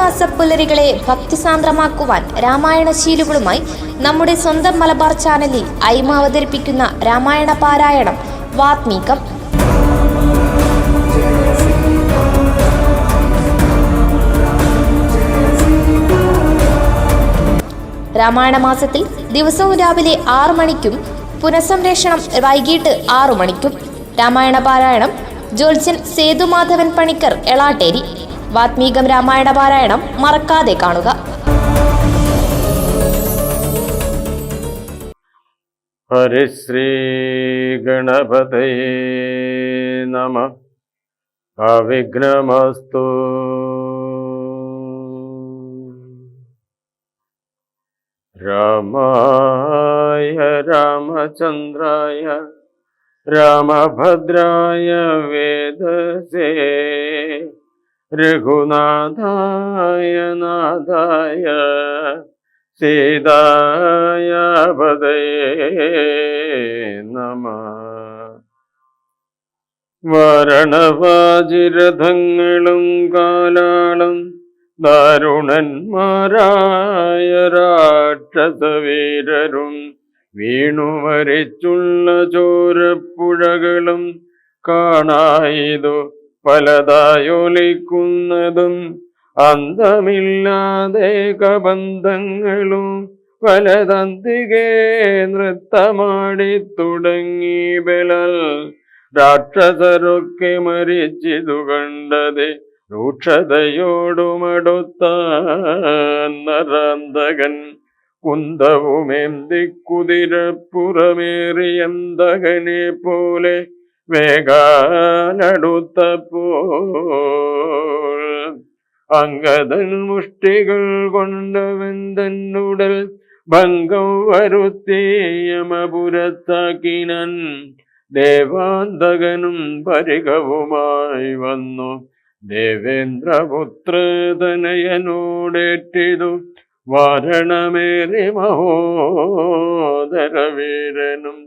മാസ പുലരികളെ ഭക്തിസാന്ദ്രമാക്കുവാൻ രാമായണശീലുകളുമായി നമ്മുടെ സ്വന്തം മലബാർ ചാനലിൽ ഐമ അവതരിപ്പിക്കുന്ന രാമായണ പാരായണം വാത്മീകം. രാമായണ മാസത്തിൽ ദിവസവും രാവിലെ 6 മണിക്കും പുനഃസംപ്രേഷണം വൈകിട്ട് 6 മണിക്കും. രാമായണ പാരായണം ജ്യോത്സ്യൻ സേതുമാധവൻ പണിക്കർ, എളാട്ടേരി. വാത്മീകം രാമായണ പാരായണം മറക്കാതെ കാണുക. ഹരിശ്രീ ഗണപതയേ നമഃ. അവിഘ്നമസ്തു. രാമായ രാമചന്ദ്രായ രാമഭദ്രായ വേദസേ രഘുനാഥായ നാഥായ സീതായ പതയേ നമഃ. വാരണവാജിരഥങ്ങളും കാലാളം ദാരുണന്മാരായ രാക്ഷസവീരരും വീണുമരിച്ചുള്ള ചോരപ്പുഴകളും കാണായിതു പലതായൊലിക്കുന്നതും അന്തമില്ലാതെ കബന്ധങ്ങളും പലതന്തികെ നൃത്തമാടി തുടങ്ങി ബലൽ രാക്ഷസരൊക്കെ മരിച്ചിതു കണ്ടത് രൂക്ഷതയോടുമടുത്ത നരാന്തകൻ കുന്തവുമേന്തി കുതിരപ്പുറമേറിയന്തകനെ പോലെ വേഗാനടുത്തപ്പോൾ അംഗദൻ മുഷ്ടികൾ കൊണ്ടവൻ തന്നുടൽ ഭംഗം വരുത്തി യമപുരത്താക്കിനൻ. ദേവാന്തകനും പരികവുമായി വന്നു ദേവേന്ദ്രപുത്രതനയനോടേറ്റിതു വാരണമേറി മഹോദരവീരനും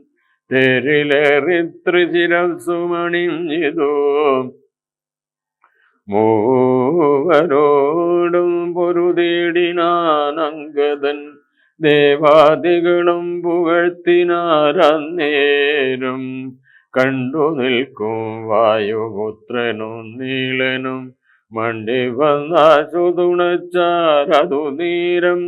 തേരിലേറി ത്രിശിരസുമണിഞ്ഞിതു. മൂവരോടും പൊരുതേടിനാനങ്കദൻ ദേവാദികളും പുകഴ്ത്തിനാരന്നേരും. കണ്ടു നിൽക്കും വായുപുത്രനും നീലനും മണ്ടി വന്നാശു തുണച്ചാരതു നീരം.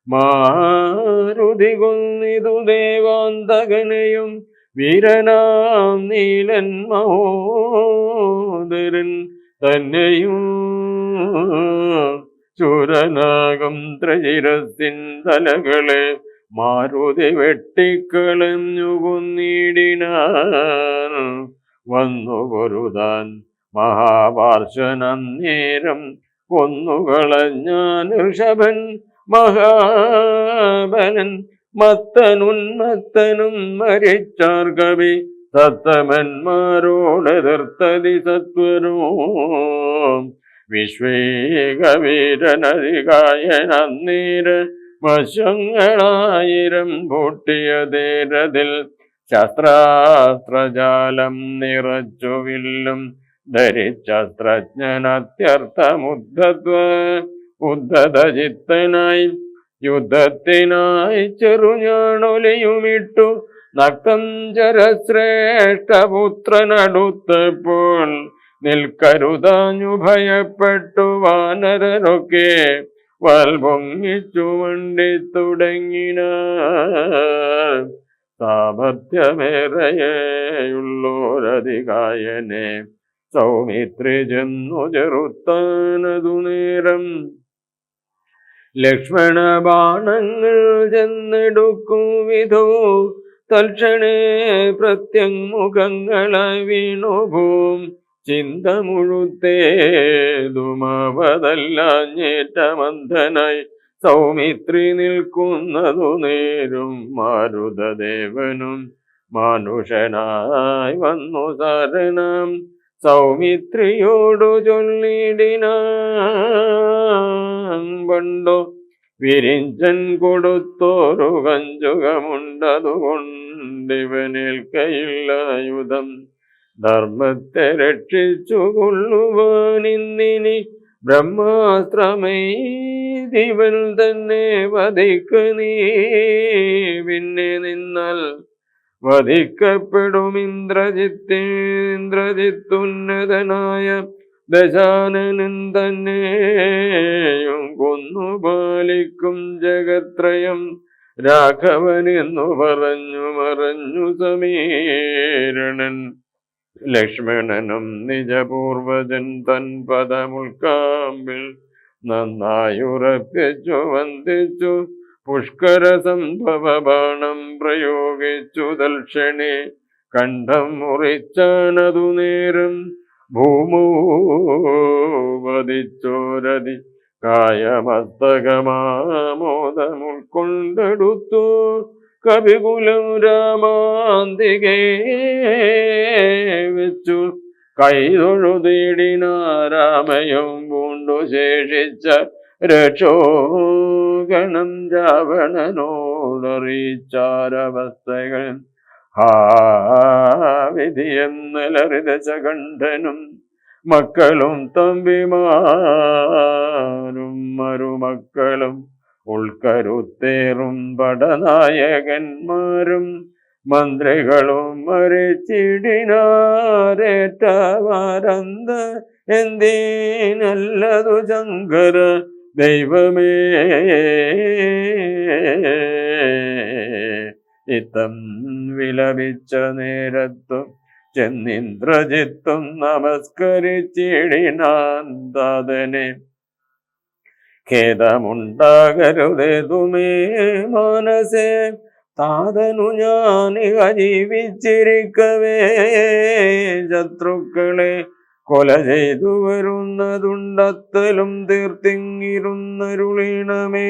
മാരുതി കൊന്നിതു ദേവാന്തകനെയും വീരനാം നീലൻ മഹോദരൻ തന്നെയും. ചൂരനാകം ത്രശിരസിൻ തലകളെ മാരുതി വെട്ടിക്കളഞ്ഞു കൊന്നിടിനാൻ. വന്നു പൊരുതാൻ മഹാപാർശ്വനന്നേരം കൊന്നുകളഞ്ഞാൻ ഋഷഭൻ മഹാബലൻ. മത്തനുന്മത്തനും മരിച്ചാർ കവി സത്തമന്മാരോടെതിർത്തതി സത്വരോ. വിശ്വേകവീരനധികായനന്നീര വശങ്ങളായിരം പൂട്ടിയതേരതിൽ ശസ്ത്രാസ്ത്രജാലം നിറച്ചു വില്ലും ഉദ്ധതചിത്തനായി യുദ്ധത്തിനായി ചെറുഞാണൊലിയുമിട്ടു നക്തം ജരശ്രേഷ്ഠപുത്രനടുത്തപ്പോൾ നിൽക്കരുതാഞ്ഞു ഭയപ്പെട്ടു വാനരരൊക്കെ വാൽപൊങ്ങിച്ചു വണ്ടി തുടങ്ങിന. സാമർത്ഥ്യമേറെയുള്ളോരധികായനെ സൗമിത്രി ചെന്നു ചെറുത്താനതു നേരം. ലക്ഷ്മണ ബാണങ്ങൾ ചെന്നെടുക്കും വിധോ തൽക്ഷണേ പ്രത്യങ്മുഖങ്ങളെ വീണുഭൂം. ചിന്ത മുഴുത്തേതുമവതല്ലാഞ്ഞേറ്റമന്ധനായി സൗമിത്രി നിൽക്കുന്നതു നേരും. മാരുതദേവനും മാനുഷനായി വന്നു ശരണം സൗമിത്രിയോടു ചൊല്ലിടിനാൻ. പണ്ടു വിരിഞ്ചൻ കൊടുത്തോരു കഞ്ചുകമുണ്ടതുകൊണ്ടിവനേൽക്കയില്ലായുധം. ധർമ്മത്തെ രക്ഷിച്ചു കൊള്ളുവാനിന്നിനി ബ്രഹ്മാസ്ത്രമേ ദിവൻ തന്നെ വധിക്ക നീ, പിന്നെ നിന്നാൽ വധിക്കപ്പെടും ഇന്ദ്രജിത്തുന്നതനായ ദശാനനൻ തന്നെയും കൊന്നു പാലിക്കും ജഗത്രയം രാഘവനെന്നു പറഞ്ഞു മറഞ്ഞു സമീരണൻ. ലക്ഷ്മണനും നിജപൂർവജൻ തൻ പദമുൾക്കാമ്പിൽ നന്നായുറപ്പിച്ചു വന്ദിച്ചു പുഷ്കര സംഭവ ബാണം പ്രയോഗിച്ചു തൽക്ഷണേ കണ്ഠം മുറിച്ചാനതു നേരം ഭൂമോപതിച്ചോരതി കായമസ്തകമാമോദമുൾക്കൊണ്ടെടുത്തു കവികുലം രാമാന്തികേ വെച്ചു കൈതൊഴുതീടിനാരാമയം പൂണ്ടു ശേഷിച്ച രക്ഷോഗണം രാവണനോടറിയിച്ചാരവസ്ഥകൾ. വിധിയെന്ന ലളിതശകണ്ഠനും മക്കളും തമ്പിമാരും മരുമക്കളും ഉൾക്കരുത്തേറും പടനായകന്മാരും മന്ത്രികളും മരിച്ചിടിനാരേറ്റവാരന്ത എന്തിനല്ലതു ശങ്കര ദൈവമേ. ഇത്തം വിലപിച്ച നേരത്തു ചെന്നിന്ദ്രജിത്തും നമസ്കരിച്ചിടിനാൻ താതനെ. ഖേദമുണ്ടാകരുതേതുമേ മനസേ, താതനു ഞാനിക ജീവിച്ചിരിക്കവേ ശത്രുക്കളെ കൊല ചെയ്തു വരുന്നതുണ്ടത്തലും തീർത്തിങ്ങിരുന്നരുളീണമേ.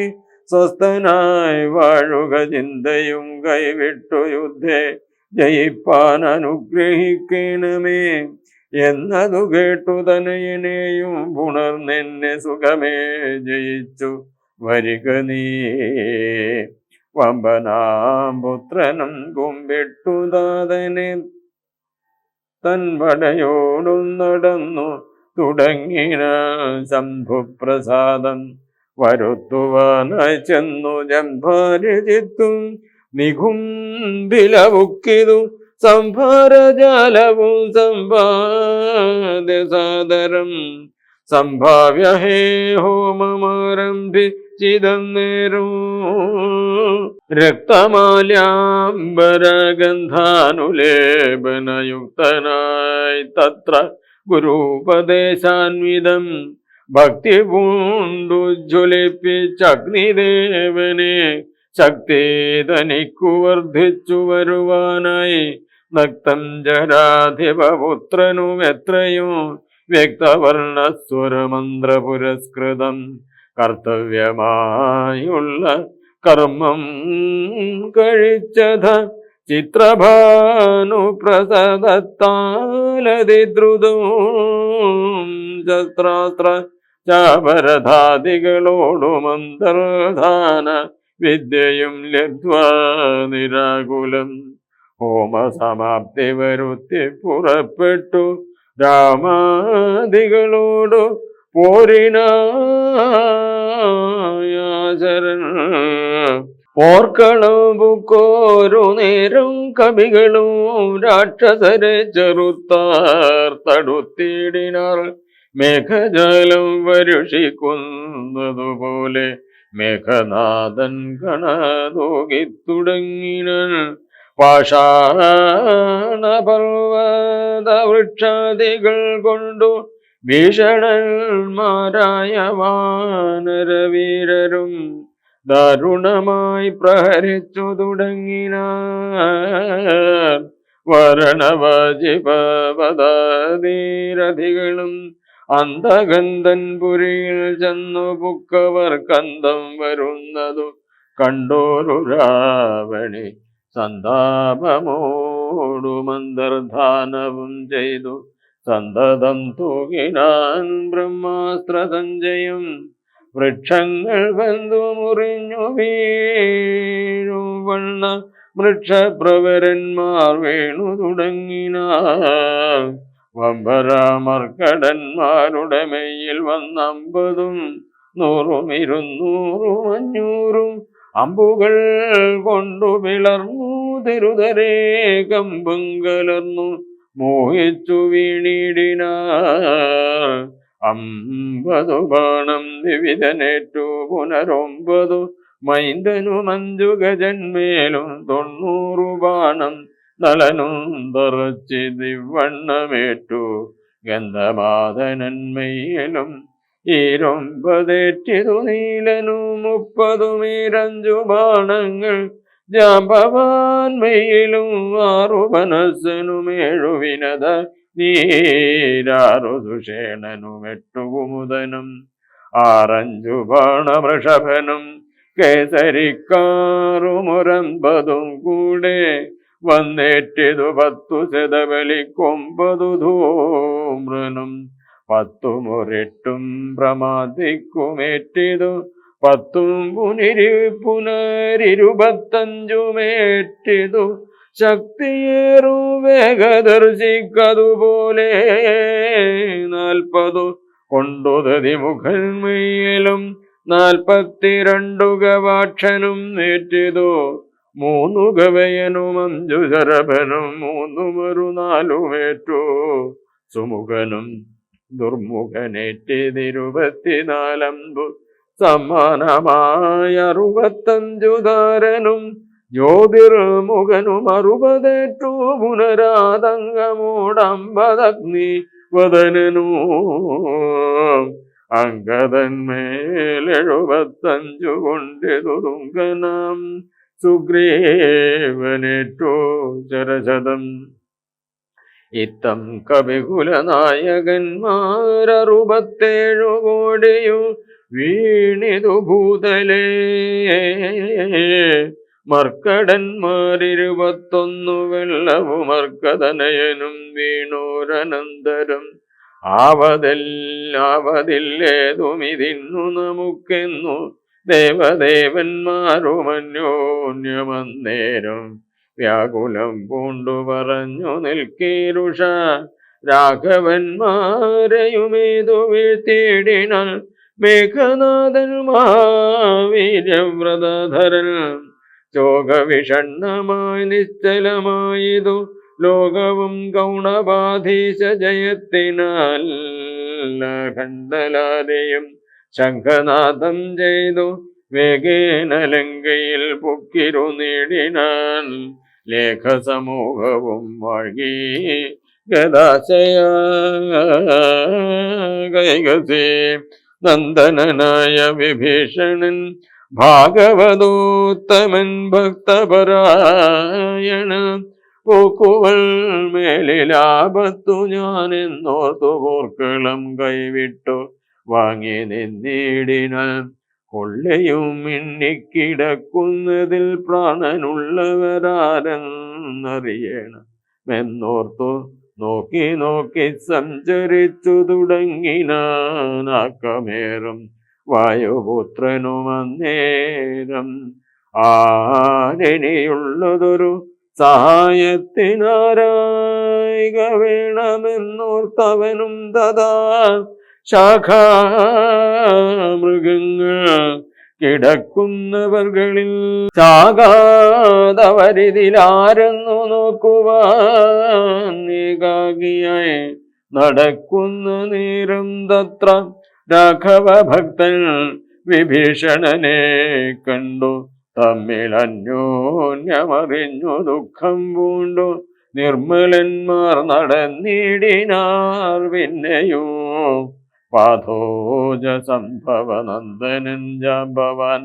സ്വസ്ഥനായി വാഴുക ചിന്തയും കൈവിട്ടു യുദ്ധേ ജയിപ്പാൻ അനുഗ്രഹിക്കണമേ എന്നതു കേട്ടു തനയനെയും പുണർന്നെന്നെ സുഖമേ ജയിച്ചു വരിക നീ. വമ്പനാം പുത്രനും കുമ്പിട്ടു താതനെ തൻപടയോടും നടന്നു തുടങ്ങിന ശംഭുപ്രസാദം വരുത്തുവാനായി ചെന്നു ജംഭാരജിത്തും നികുംഭിലവുക്കിതു സംഭാരജാലവും സമ്പാദ്യ സാദരം സംഭാവ്യ ഹേ ഹോമമാരംഭിച്ചിതന്നേരും രക്തമാല്യാംബരഗന്ധാനുലേപനയുക്തനായി തത്ര ഗുരുപദേശാന്വിതം ഭക്തി പൂണ്ടുജ്വലിപ്പിച്ചഗ്നിദേവനെ ശക്തി തനിക്കു വർദ്ധിച്ചു വരുവാനായി നക്തം ജരാധിപപുത്രനും എത്രയും വ്യക്തവർണസ്വരമന്ത്ര പുരസ്കൃതം കർത്തവ്യമായുള്ള കർമ്മം കഴിച്ചത ചിത്രഭാനു പ്രസദത്താലതിദ്രുതം ശസ്ത്രാസ്ത്ര ചാപരധാദികളോടും അന്തർധാന വിദ്യയും ലബ്ധ്വാ നിരാകുലം ഹോമസമാപ്തി വരുത്തി പുറപ്പെട്ടു രാമാദികളോടു പോരിനായാചരൻ. പോർക്കളവും ബുക്കോരു നേരം കവികളും രാക്ഷസരെ ചെറുത്താർ തടുത്തിടിനാർ. മേഘജാലം വരുഷിക്കുന്നതുപോലെ മേഘനാഥൻ കണതൂകിത്തുടങ്ങിനാൻ. പാഷാണപർവ്വത വൃക്ഷാദികൾ കൊണ്ടു ഭീഷണന്മാരായ വാനരവീരരും ദാരുണമായി പ്രഹരിച്ചു തുടങ്ങിനാർ. വരണവാജിപദാതിരഥികളും അന്തഗന്ധൻ പുരിയിൽ ചെന്നു പുക്കവർ കന്തം വരുന്നതു കണ്ടോരു രാവണി സന്താപമോടുമന്തർധാനവും ചെയ്തു സന്തതം തൂകിനാൻ ബ്രഹ്മാസ്ത്ര സഞ്ജയം. വൃക്ഷങ്ങൾ ബന്ധു മുറിഞ്ഞു വീഴും വണ്ണ വൃക്ഷപ്രവരന്മാർ വീണു തുടങ്ങിനാർ. വമ്പരാമർക്കടന്മാരുടെ മെയ്യിൽ വന്നമ്പതും 100 200 500 അമ്പുകൾ കൊണ്ടു പിളർന്നു തിരുതരേ കമ്പും കലർന്നു മോഹിച്ചു വീണിടിനാർ 50 ബാണം വിവിധനേറ്റു പുനരൊമ്പതു മൈന്ദനു 5 ഗജന്മേലും 90 ബാണം നളനും തറച്ചി ദിവണ്ണമേറ്റു ഗന്ധമാദനന്മയിലും 29 നീലനു 30 മീരഞ്ചു ബാണങ്ങൾ ജാമ്പവാൻമയിലും 6 മനസ്സനും 7 വിനത നീരാറു ദുഷേണനും 8 കുമുദനും 6 ബാണവൃഷഭനും കേസരിക്കാറുമൊരമ്പതും കൂടെ വന്നേറ്റിതു 10 ശതബലിക്കൊമ്പതു ധൂമ്രനും 10 മുറിട്ടും പ്രമാദിക്കുമേറ്റിതു 10 പുനരിരുപത്തഞ്ചുമേറ്റിതു ശക്തിയേറു വേഗദർശിക്കതുപോലെ 40 കൊണ്ടുതതി മുഖന്മയിലും 42 ഗവാക്ഷനും നേറ്റിതു 3 ഗവയനും 5 ശരഭനും 3 മറു 4 ഏറ്റു സുമുഖനും ദുർമുഖനേറ്റിത് 24 അമ്പു സമാനമായ 65 ധാരനും ജ്യോതിർമുഖനും 60 ഏറ്റു പുനരാതങ്കമോടമ്പതഗ്നി വദനനു അങ്കദന്മേൽ 75 കൊണ്ടിതു തുങ്കനാം സുഗ്രീവനേറ്റു ചരശതം ഇത്തം കവികുല നായകന്മാർ 67 കോടിയു വീണിതു ഭൂതലേ മർക്കടന്മാർ 21 വെള്ളവും മർക്കതനയനും വീണോരനന്തരം ആവതില്ലേതുമിതിന്നു നമുക്കെന്നു ദേവദേവന്മാരുമന്യോന്യമന്നേരം വ്യാകുലം പൂണ്ടു പറഞ്ഞു നിൽക്കീരുഷ രാഘവന്മാരെയുമേതു വീഴ്ത്തിയിടിനാൽ മേഘനാഥൻ മഹാവീര്യവ്രതധരൻ ശോകവിഷണ്ണമായി നിശ്ചലമായതു ലോകവും ഗൗണബാധീശ ജയത്തിനാൽ ഖണ്ഡലാരെയും ശംഖനാഥം ചെയ്തു വേഗേന ലങ്കയിൽ പൊക്കിരു നേടിനാൻ ലേഖസമൂഹവും വാഴി ഗദാശയ കൈകസേ നന്ദനനായ വിഭീഷണൻ ഭാഗവതോത്തമൻ ഭക്തപരായണ പോക്കുവൾ മേലിലാപത്തു ഞാനെന്നോർത്തു പോർക്കളം കൈവിട്ടു വാങ്ങി നിന്നിടിനാൽ കൊള്ളയും മിന്നിക്കിടക്കുന്നതിൽ പ്രാണനുള്ളവരാരെന്നറിയണമെന്നോർത്തു നോക്കി നോക്കി സഞ്ചരിച്ചു തുടങ്ങിനാക്കമേറും വായുപുത്രനും അന്നേരം ആരണിയുള്ളതൊരു സഹായത്തിനാരായിക വേണമെന്നോർത്തവനും തഥാ ശാഖാമൃഗങ്ങൾ കിടക്കുന്നവർകളിൽ ചാകാതവരിതിലാരെന്നു നോക്കുവാൻ ഏകാകിയായി നടക്കുന്ന നേരം തത്ര രാഘവ ഭക്തൻ വിഭീഷണനെ കണ്ടു തമ്മിൽ അന്യോന്യമറിഞ്ഞു ദുഃഖം പൂണ്ടു നിർമ്മലന്മാർ നടന്നിടിനാർ പിന്നെയോ പാഥോജ സംഭവ നന്ദനൻ ജാമ്പവാൻ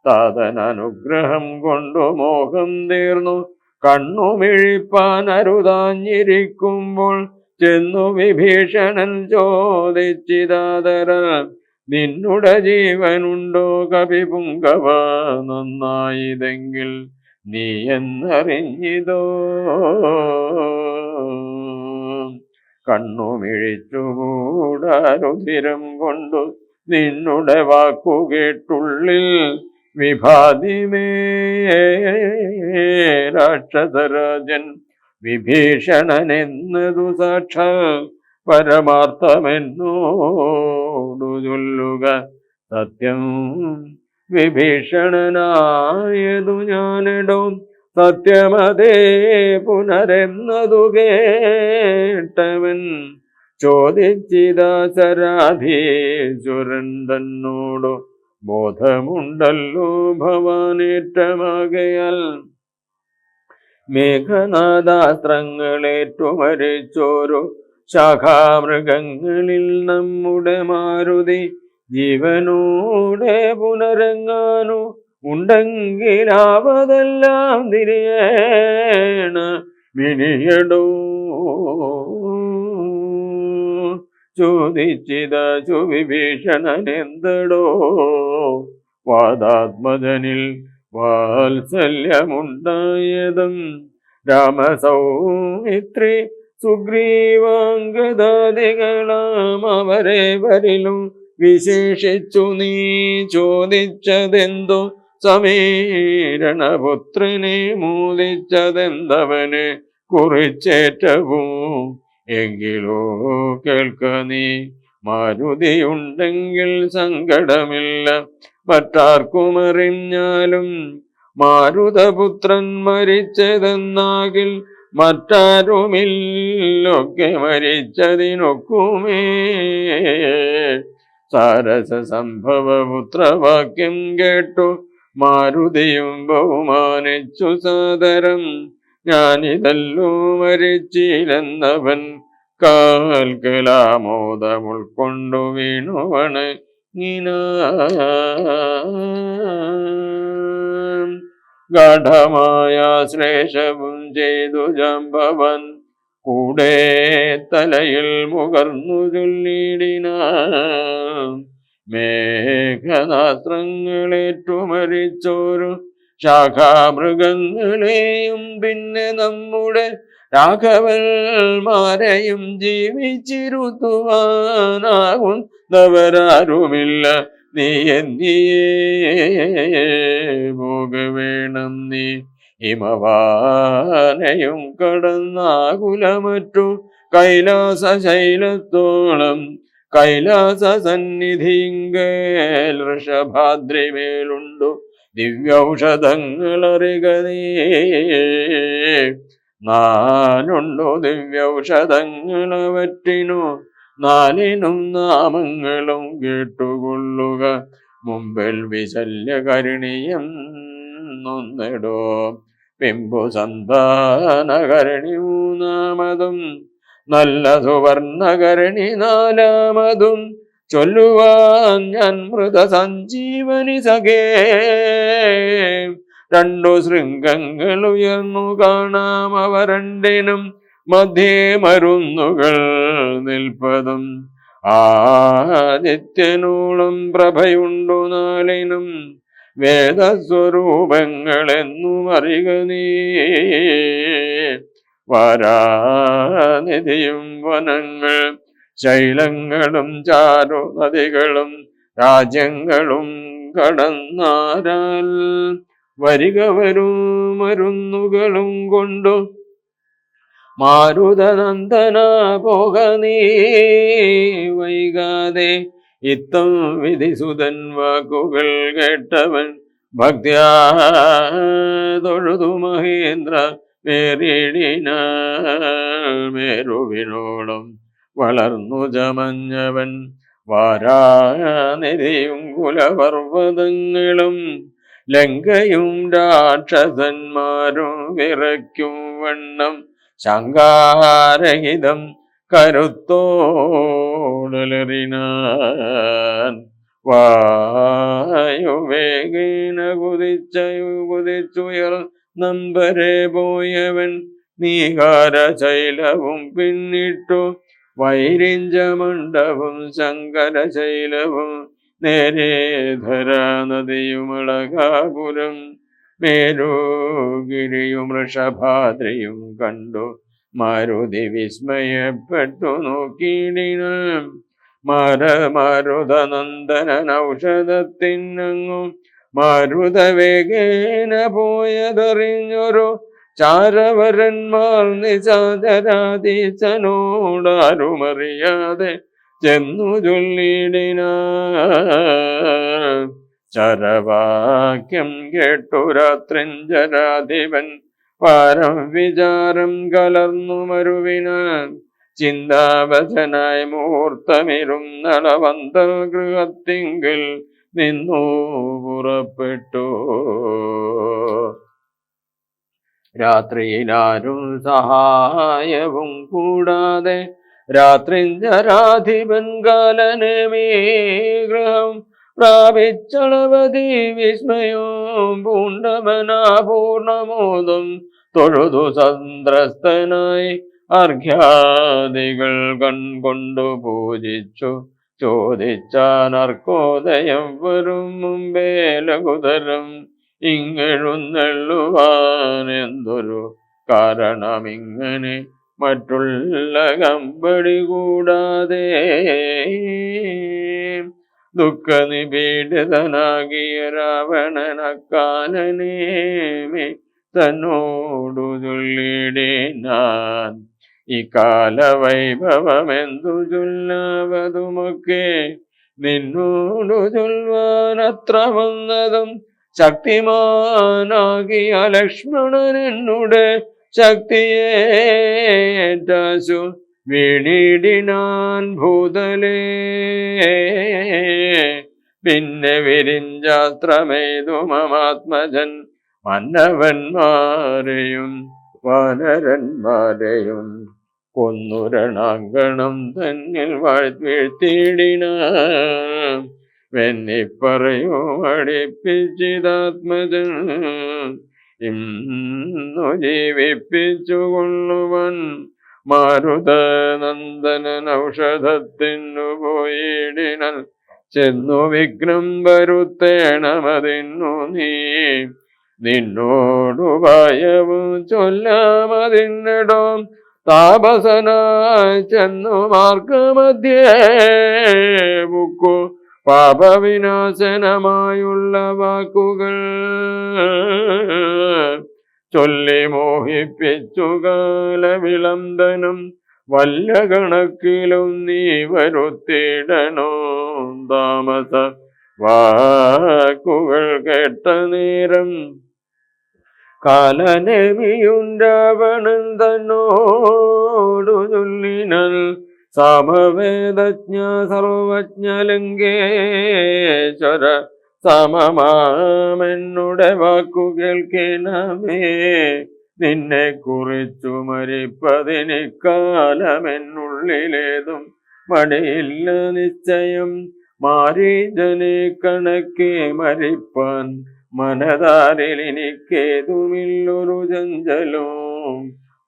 താതനനുഗ്രഹം കൊണ്ടു മോഹം തീർന്നു കണ്ണുമിഴിപ്പാൻ അരുതാഞ്ഞിരിക്കുമ്പോൾ ചെന്നു വിഭീഷണൻ ചോദിച്ചിതാതര നിന്നുടെ ജീവനുണ്ടോ കപിപുങ്കവ നന്നായതെങ്കിൽ നീ എന്നറിഞ്ഞിതോ കണ്ണുമിഴിച്ചുകൂടാരുതിരം കൊണ്ടു നിന്നുടെ വാക്കു കേട്ടുള്ളിൽ വിഭാതിമേ രാക്ഷസരാജൻ വിഭീഷണനെന്നതു സാക്ഷാൽ പരമാർത്ഥമെന്നോടു ചൊല്ലുക. സത്യം വിഭീഷണനായതു ഞാനെടോ, സത്യമതേ പുനരെന്നതു കേട്ടവൻ ചോദിച്ചിതാചരാധീശ്വരൻ തന്നോടു. ബോധമുണ്ടല്ലോ ഭവാനേറ്റമാകയാൽ മേഘനാദാസ്ത്രങ്ങളേറ്റുമരിച്ചോരു ശാഖാമൃഗങ്ങളിൽ നമ്മുടെ മാരുതി ജീവനോടെ പുനരങ്ങാനു ഉണ്ടെങ്കിലാവതെല്ലാം തിരിയേണ വിനിയടോ. ചോദിച്ചിതു വിഭീഷണനെന്തടോ, വാദാത്മജനിൽ വാത്സല്യമുണ്ടായതും രാമസൗമിത്രി സുഗ്രീവാംഗദാദികളാം അവരെ വരിലും വിശേഷിച്ചു നീ ചോദിച്ചതെന്തോ, സമീരണപുത്രനെ മൂതിച്ചതെന്തവനെ കുറിച്ചേറ്റവും. എങ്കിലോ കേൾക്ക നീ, മാരുതിയുണ്ടെങ്കിൽ സങ്കടമില്ല, മറ്റാർക്കുമറിഞ്ഞാലും മാരുതപുത്രൻ മരിച്ചതെന്നാകിൽ മറ്റാരുമില്ലൊക്കെ മരിച്ചതിനൊക്കുമേ. സാരസ സംഭവ പുത്രവാക്യം കേട്ടു മാരുതിയും ബഹുമാനിച്ചു സാദരം. ഞാനിതല്ലോ മരിച്ചില്ലെന്നവൻ കാൽക്കലാമോദം ഉൾക്കൊണ്ടു വീണുവണ്. ഗാഠമായ ശ്ലേഷവും ചെയ്തു ജാമ്പവൻ കൂടെ തലയിൽ മുകർന്നു ചൊല്ലിടിനാൻ. മേഘനാസ്ത്രങ്ങളേറ്റുമരിച്ചോരു ശാഖാമൃഗങ്ങളെയും പിന്നെ നമ്മുടെ രാഘവന്മാരെയും ജീവിച്ചിരുത്തുവാനാകുന്നവരാരുമില്ല. നീ എന്നിയേ പോകവേണം. നീ ഹിമവാനെയും കടന്നാകുലമറ്റു കൈലാസശൈലത്തോളം കൈലാസ സന്നിധിങ്കൽ വൃഷഭാദ്രിമേലുണ്ടു ദിവ്യൌഷധങ്ങൾ അറിക നീ. നാലുണ്ടു ദിവ്യൌഷധങ്ങളവറ്റിനു നാലിനും നാമങ്ങളും കേട്ടുകൊള്ളുക. മുമ്പിൽ വിശല്യകരണിയം ഒന്നിടോ, പിമ്പു സന്താനകരണി മൂന്നാമതും, നല്ല സുവർണകരണി നാലാമതും. ചൊല്ലുവാൻ ഞാൻ മൃതസഞ്ജീവനി സഖേ, രണ്ടു ശൃംഗങ്ങൾ ഉയർന്നു കാണാം. അവ രണ്ടിനും മധ്യേ മരുന്നുകൾ നിൽപ്പതും. ആദിത്യനോളം പ്രഭയുണ്ടു നാലിനും, വേദസ്വരൂപങ്ങളെന്നും അറിക നീ. വാരാനിധിയും വനങ്ങൾ ശൈലങ്ങളും ചാരു നദികളും രാജ്യങ്ങളും കടന്നാരാൽ വരിക വരും മരുന്നുകളും കൊണ്ടു മാരുതനന്ദന പോക നീ വൈകാതെ. ഇത്തം വിധിസുതൻ വാക്കുകൾ കേട്ടവൻ ഭക്ത്യാ തൊഴുതു മഹേന്ദ്ര മേരുവിനോളം വളർന്നു ചമഞ്ഞവൻ. വാരാനിധിയും കുലപർവ്വതങ്ങളും ലങ്കയും രാക്ഷസന്മാരും വിറയ്ക്കും വണ്ണം ശങ്കാരഹിതം കരുത്തോടലറിനാൻ. വായുവേഗേന കുതിച്ചുയർ നമ്പരെ പോയവൻ നീകാരശൈലവും പിന്നിട്ടു വൈരിഞ്ചമണ്ഡവും ശങ്കരശൈലവും നേരേധരാ നദിയുമളകാപുരം മേരുഗിരിയും വൃഷഭാദ്രിയും കണ്ടു മാരുതി വിസ്മയപ്പെട്ടു നോക്കിയിടിനാൻ. മാരുതനന്ദനൻ ഔഷധത്തിനങ്ങും മാരുതവേഗേന പോയതറിഞ്ഞൊരു ചാരവരന്മാർ നിശാചരാധീശനോടാരുമറിയാതെ ചെന്നു ചൊല്ലിടിന. ചരവാക്യം കേട്ടു രാത്രിഞ്ചരാധിപൻ പാരം വിചാരം കലർന്നു മരുവിനാൻ. ചിന്താവശനായി മുഹൂർത്തമിരുന്നളവന്തർഗൃഹത്തിങ്കിൽ നിന്നു പുറപ്പെട്ടു. രാത്രിയിലാരും സഹായവും കൂടാതെ രാത്രിഞ്ചരാധിപൻ കാലനമേ ഗൃഹം പ്രാപിച്ചളവതി വിസ്മയവും പൂണ്ടമനാപൂർണമോദം തൊഴുതു സന്ത്രസ്തനായി അർഘ്യാദികൾ കൺകൊണ്ടു പൂജിച്ചു. ചോദിച്ചാനർക്കോദയം വരും മുമ്പേ ലഘുതരം ഇങ്ങെഴുന്നള്ളുവാൻ എന്തൊരു കാരണമിങ്ങനെ മറ്റുള്ള കമ്പടി കൂടാതെ. ദുഃഖനിപീഡിതനാകിയ രാവണനക്കാലനേമി തന്നോടു ചൊല്ലിടിനാൻ. ഈ കാലവൈഭവമെന്തു ചൊല്ലാവതുമൊക്കെ നിന്നോടു ചൊൽവാനത്ര വന്നതും ശക്തിമാനാകിയ ലക്ഷ്മണൻ എന്നുടെ ശക്തിയേറ്റാശു വീണിടിനാൻ ഭൂതലേ. പിന്നെ വിരിഞ്ചാസ്ത്രമേതു മമാത്മജൻ മന്നവന്മാരെയും വാനരന്മാരെയും കൊന്നുരണാങ്കണം തന്നിൽ വീഴ്ത്തിയിടിന. വെന്നിപ്പറയോ അടിപ്പിച്ചിതാത്മജൻ ഇന്നു ജീവിപ്പിച്ചു കൊള്ളുവൻ. മാരുതനന്ദനൻ ഔഷധത്തിനു പോയിടിനൽ ചെന്നു വിഘ്നം വരുത്തേണമതിന്നു നീ. നിന്നോടു ഭയവും ചൊല്ലാമതിന്നടോ താപസനായി ചെന്നു മാർഗമധ്യേ ബുക്കു പാപവിനാശനമായുള്ള വാക്കുകൾ ചൊല്ലി മോഹിപ്പിച്ചു കാലവിളംബനം വല്ല കണക്കിലും നീ വരുത്തിടണോ. താമസ വാക്കുകൾ കേട്ട നേരം കാലനേമിയുണ്ടാവണൻ തന്നോടു ചൊല്ലിനൽ. സമവേദജ്ഞ സർവജ്ഞ ലങ്കേശ്വര സമമാമെന്നുടെ വാക്കു കേൾക്കണമേ. നിന്നെ കുറിച്ചു മരിപ്പതിനിക്കാലമെന്നുള്ളിലേതും മടിയില്ല നിശ്ചയം. മാരീജനെ കണക്കെ മരിപ്പാൻ മനതാരിൽ എനിക്കേതുമില്ലൊരു ചഞ്ചലവും.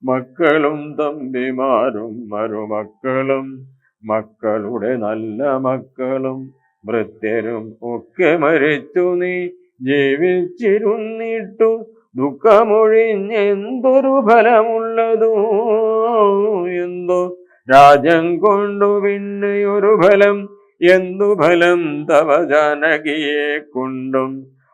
മക്കളും തമ്പിമാരും മരുമക്കളും മക്കളുടെ നല്ല മക്കളും ഭൃത്യരും ഒക്കെ മരിച്ചു. നീ ജീവിച്ചിരുന്നിട്ടു ദുഃഖമൊഴിഞ്ഞെന്തൊരു ഫലമുള്ളതോ. എന്തോ രാജ്യം കൊണ്ടു പിന്നെയൊരു ഫലം, എന്തു ഫലം തവ ജാനകിയെ കൊണ്ടും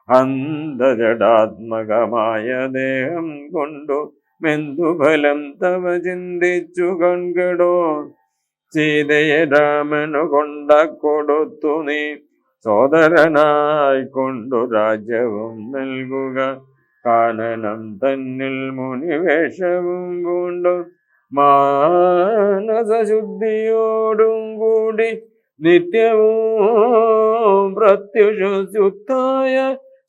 അന്ധജടാത്മകമായ ദേഹം കൊണ്ടു മെന്തു ഫലം തവ ചിന്തിച്ചു കൺകടോ. സീതയെ രാമനു കൊണ്ട കൊടുത്തു നീ സോദരനായി കൊണ്ടു രാജ്യവും നൽകുക. കാനനം തന്നിൽ മുനിവേഷവും കൊണ്ടു മാനസശുദ്ധിയോടും കൂടി നിത്യവും പ്രത്യുഷുദ്ധായ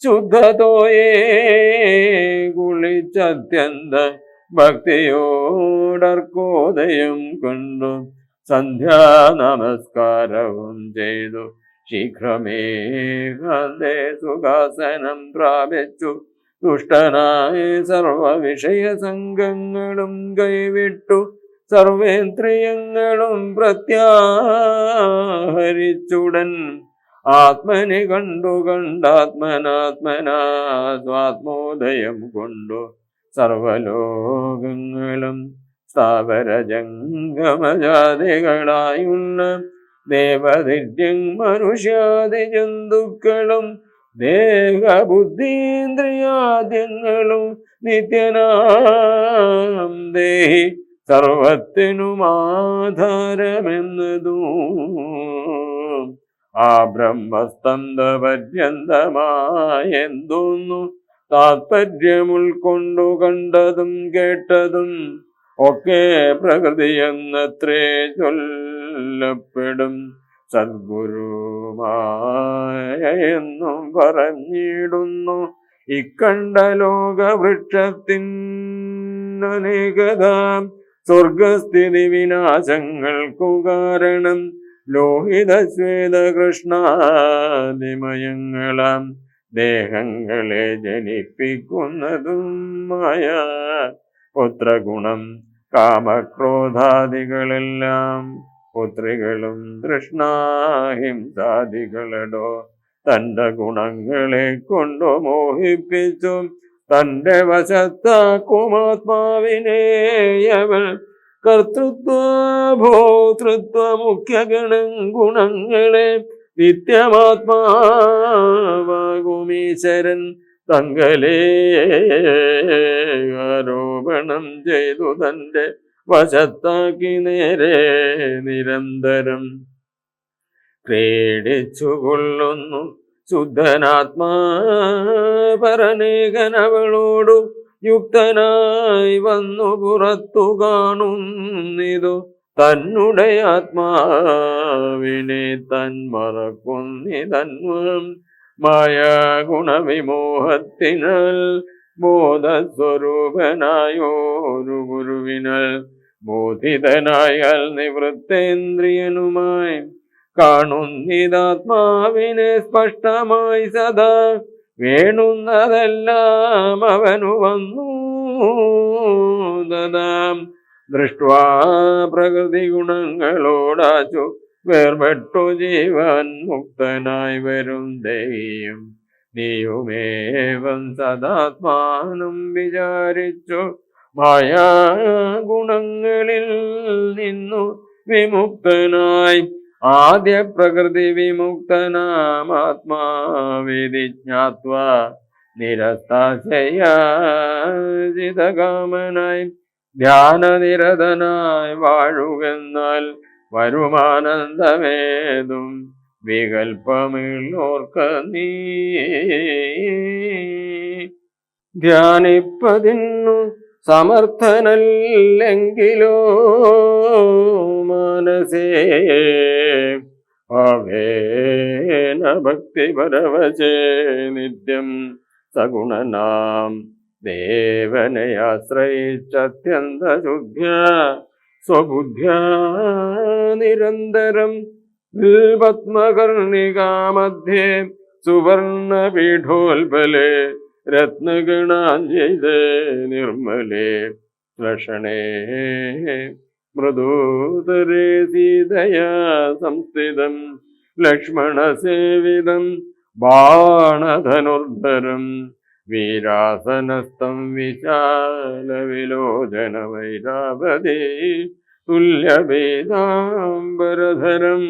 ശുദ്ധതോയേ കുളിച്ചത്യന്ത ഭക്തിയോടർക്കോദയം കൊണ്ടു സന്ധ്യാ നമസ്കാരവും ചെയ്തു ശീഘ്രമേകാന്തേ സുഖാസനം പ്രാപിച്ചു. ദുഷ്ടനായ സർവവിഷയ സംഘങ്ങളും കൈവിട്ടു സർവേന്ദ്രിയങ്ങളും പ്രത്യാഹരിച്ചുടൻ ആത്മനി കണ്ടു കണ്ടാത്മനാത്മനാ സ്വാത്മോദയം കൊണ്ടു സർവലോകങ്ങളും സ്ഥാവര ജംഗമജാതികളായുള്ള ദേവദിവ്യം മനുഷ്യാദി ജന്തുക്കളും ദേഹബുദ്ധീന്ദ്രിയാദ്യങ്ങളും നിത്യനാം ദേഹി സർവത്തിനുമാധാരമെന്നതും ആ ബ്രഹ്മസ്തംഭ പര്യന്തമായെന്തോന്നു താത്പര്യം ഉൾക്കൊണ്ടു കണ്ടതും കേട്ടതും ഒക്കെ പ്രകൃതി എന്നത്രേ ചൊല്ലപ്പെടും. സദ്ഗുരുമായ എന്നും പറഞ്ഞിടുന്നു ഇക്കണ്ട ലോകവൃക്ഷത്തിനേകതാം സ്വർഗസ്ഥിതി വിനാശങ്ങൾക്കു കാരണം ലോഹിത ശ്വേത കൃഷ്ണാതിമയങ്ങളാം ദേഹങ്ങളെ ജനിപ്പിക്കുന്നതും മായ പുത്രഗുണം കാമക്രോധാദികളെല്ലാം പുത്രികളും തൃഷ്ണാഹിംസാദികളടോ തന്റെ ഗുണങ്ങളെ കൊണ്ടു മോഹിപ്പിച്ചു തന്റെ വശത്താക്കുമാത്മാവിനെ അവൾ കർത്തൃത്വ ഭോക്തൃത്വ മുഖ്യ ഗുണങ്ങളെ നിത്യമാത്മാവാകുമീശ്വരൻ തങ്കലേ ആരോപണം ചെയ്തു തന്റെ വശത്താക്കി നേരെ നിരന്തരം ക്രീഡിച്ചുകൊള്ളുന്നു ശുദ്ധനാത്മാ പരനേകനവളോടു യുക്തനായി വന്നു പുറത്തു കാണുന്നിതു തന്നെ ആത്മാവിനെ തൻ മറക്കുന്നിതന്വം മായ ഗുണവിമോഹത്തിനാൽ ബോധസ്വരൂപനായോരു ഗുരുവിനാൽ ബോധിതനായാൽ നിവൃത്തേന്ദ്രിയനുമായി കാണുന്നിതാത്മാവിനെ സ്പഷ്ടമായി സദാ വേണുന്നതെല്ലാം അവനു വന്നു ദദാം ദൃഷ്ട്വാ പ്രകൃതി ഗുണങ്ങളോടാച്ചു വേർപെട്ടു ജീവൻ മുക്തനായി വരും ദൈവം നീയുമേവം സദാത്മാനം വിചാരിച്ചു മായാ ഗുണങ്ങളിൽ നിന്നു വിമുക്തനായി ആദ്യ പ്രകൃതി വിമുക്തനാമാത്മാവിധി ജ്ഞാത്വാ നിരസ്താശയാജിതകാമനായി ധ്യാനനിരതനായി വാഴുകെന്നാൽ വരുമാനന്ദമേതും വികൽപ്പമില്ലോർക്ക നീ ധ്യാനിപ്പതിന്നു സമർത്ഥനല്ലെങ്കിലോ മനസേ അവേന ഭക്തിപരവശേ നിത്യം സഗുണനാം ദേവനെ ആശ്രയിച്ചത്യന്ത ശുദ്ധ്യ സ്വബുദ്ധ്യാ നിരന്തരം പത്മകർണികാമധ്യേ സുവർണപീഠോൽപലേ രത്നഗണാഞ്ജിതേ നിർമ്മലേ ലക്ഷണേ മൃദൂതരേ സീതയാ സംസ്ഥിതം ലക്ഷ്മണസേവിതം ബാണധനുർധരം വീരാസനസ്ഥം വിശാലവിലോചനവൈരാവതേ തുല്യവേദാംബരധരം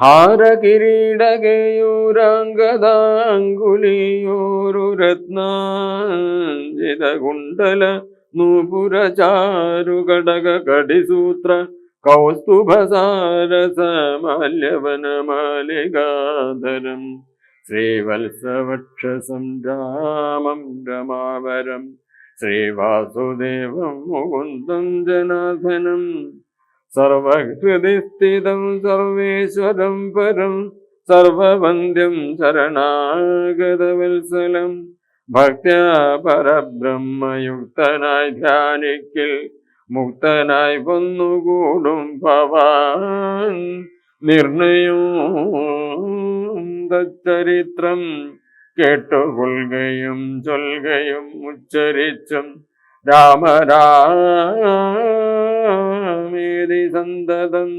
ഹാരകിരീടകയൂരാംഗദാംഗുലിയോരു രത്നാഞ്ജിതകുണ്ടല നൂപുരചാരുകടക കടിസൂത്ര കൗസ്തുഭസാരസമാല്യവനമാലികാധരം ശ്രീവത്സവക്ഷസം രാമം രമാവരം ശ്രീവാസുദേവം മുകുന്ദം ജനാർദ്ദനം സർവഹൃദി സ്ഥിതം സർവേശ്വരം പരം സർവവന്ദ്യം ശരണാഗതവത്സലം ഭക്ത്യാ പരബ്രഹ്മയുക്തനായി ധ്യാനിക്കിൽ മുക്തനായി വന്നുകൂടും ഭവാൻ നിർണയോ തച്ചരിത്രം കേട്ടുകൊള്ളുകയും ചൊല്ലുകയും ഉച്ചരിച്ചും രാമരാമേതി സന്തതം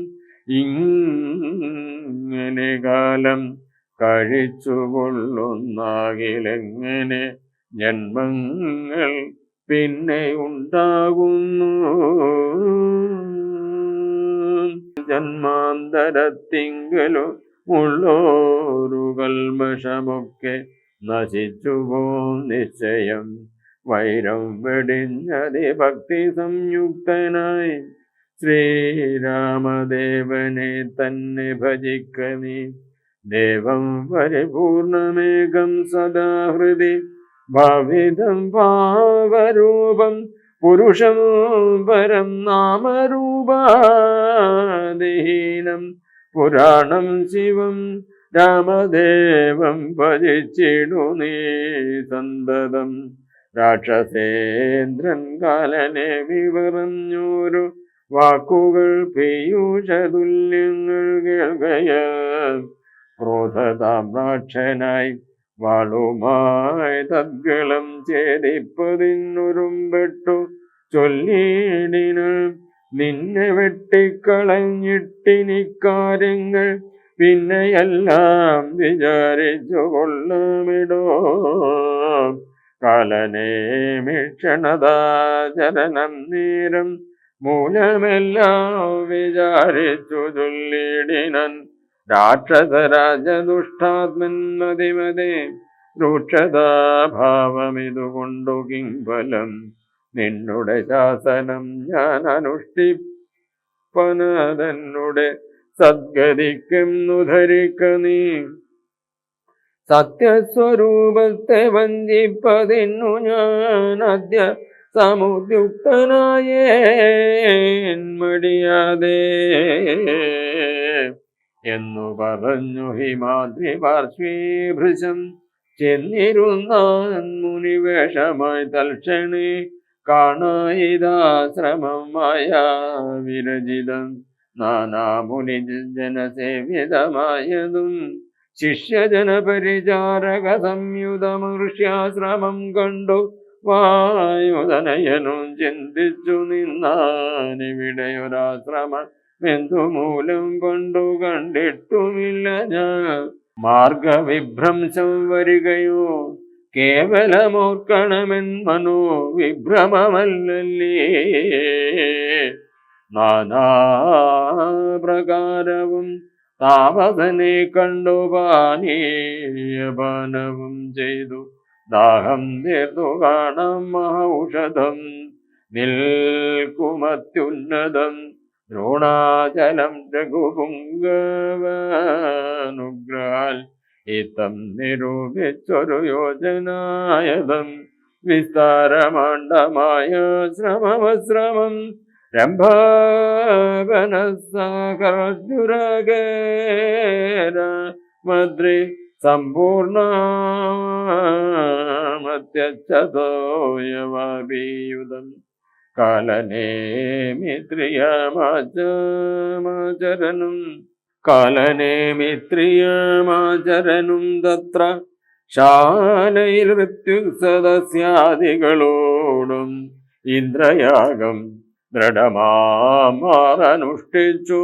ഇങ്ങനെ കാലം കഴിച്ചുകൊള്ളുന്നാകിലെങ്ങനെ ജന്മങ്ങൾ പിന്നെ ഉണ്ടാകുന്നു ജന്മാന്തരത്തിങ്കലു ഉള്ളോരു കൽമഷമൊക്കെ നശിച്ചുപോ നിശ്ചയം. വൈരം വെടിഞ്ഞതി ഭക്തി സംയുക്തനായി ശ്രീരാമദേവനെ തന്നെ ഭജിക്ക നീ. ദേവം പരിപൂർണമേകം സദാ ഹൃദി ഭാവിതം ഭാവരൂപം പുരുഷം പരം നാമരൂപാദിഹീനം പുരാണം ശിവം രാമദേവം ഭജിച്ചിടു നീ സന്തതം. രാക്ഷസേന്ദ്രൻ കാലനെ വിവറഞ്ഞോരു വാക്കുകൾ പീയൂഷതുല്യങ്ങൾ കേൾക്കയ ക്രോധതാമ്രാക്ഷനായി വാളുമായി തദ്ഗളം ഛേദിപ്പതിനൊരുമ്പെട്ടു ചൊല്ലിയിടിന. നിന്നെ വെട്ടിക്കളഞ്ഞിട്ടിനിക്കാര്യങ്ങൾ പിന്നെയെല്ലാം വിചാരിച്ചു കൊള്ളമിടോ. കാലനേമിക്ഷണതാചരണം നേരം മൂലമെല്ലാം വിചാരിച്ചു ചൊല്ലിടിനൻ. രാക്ഷസരാജദുഷ്ടാത്മൻ മതിമതേ രൂക്ഷതാഭാവമിതുകൊണ്ടു കിംഫലം. നിന്നുടെ ശാസനം ഞാൻ അനുഷ്ഠിപ്പനതെന്നുടെ സദ്ഗതിക്കെന്നു ധരിക്ക നീ. സത്യസ്വരൂപത്തെ വഞ്ചിപ്പതിന്നു ഞാൻ അദ്യ സമുദ്യുക്തനായേൻ മടിയാതെ എന്നു പറഞ്ഞു ഹിമാദ്രി പാർശ്വീഭൃശം. ചെന്നിരുന്നാൻ മുനിവേഷമായി തൽക്ഷണേ കാണായിതാശ്രമം മായാ വിരചിതം. നാനാമുനി ജനസേവിതമായതും ശിഷ്യജനപരിചാരക സംയുതമൃഷ്യാശ്രമം കണ്ടു വായുതനയനും ചിന്തിച്ചു നിന്നാനിവിടെയൊരാശ്രമം എന്തുമൂലം കൊണ്ടു കണ്ടിട്ടുമില്ല ഞാൻ. മാർഗവിഭ്രംശം വരികയോ കേവലമോർക്കണമെൻ മനോ വിഭ്രമമല്ലല്ലേ. നാനാപ്രകാരവും താപസനെ കണ്ടു പാനീയപാനവും ചെയ്തു ദാഹം തീർത്തു കാണാം മഹൌഷധം നിൽക്കുമത്യുന്നതം. ദ്രോണാചലം രഘുപുങ്കവനുഗ്രാൽ ഇത്തം നിരൂപിച്ചൊരു യോജനായതം. വിസ്താരമാണ്ഡമായ ശ്രമമശ്രമം രംഭാവനസഹർജുരഗേര മദ്രി സമ്പൂർണമത്യച്ഛതോയവാഭിയുതം. കാലനേമിത്രിയമാചരനും തത്ര ശാലയിൽ മൃത്യുസദസ്യാദികളോടും ഇന്ദ്രയാഗം ദൃഢമാനുഷ്ഠിച്ചു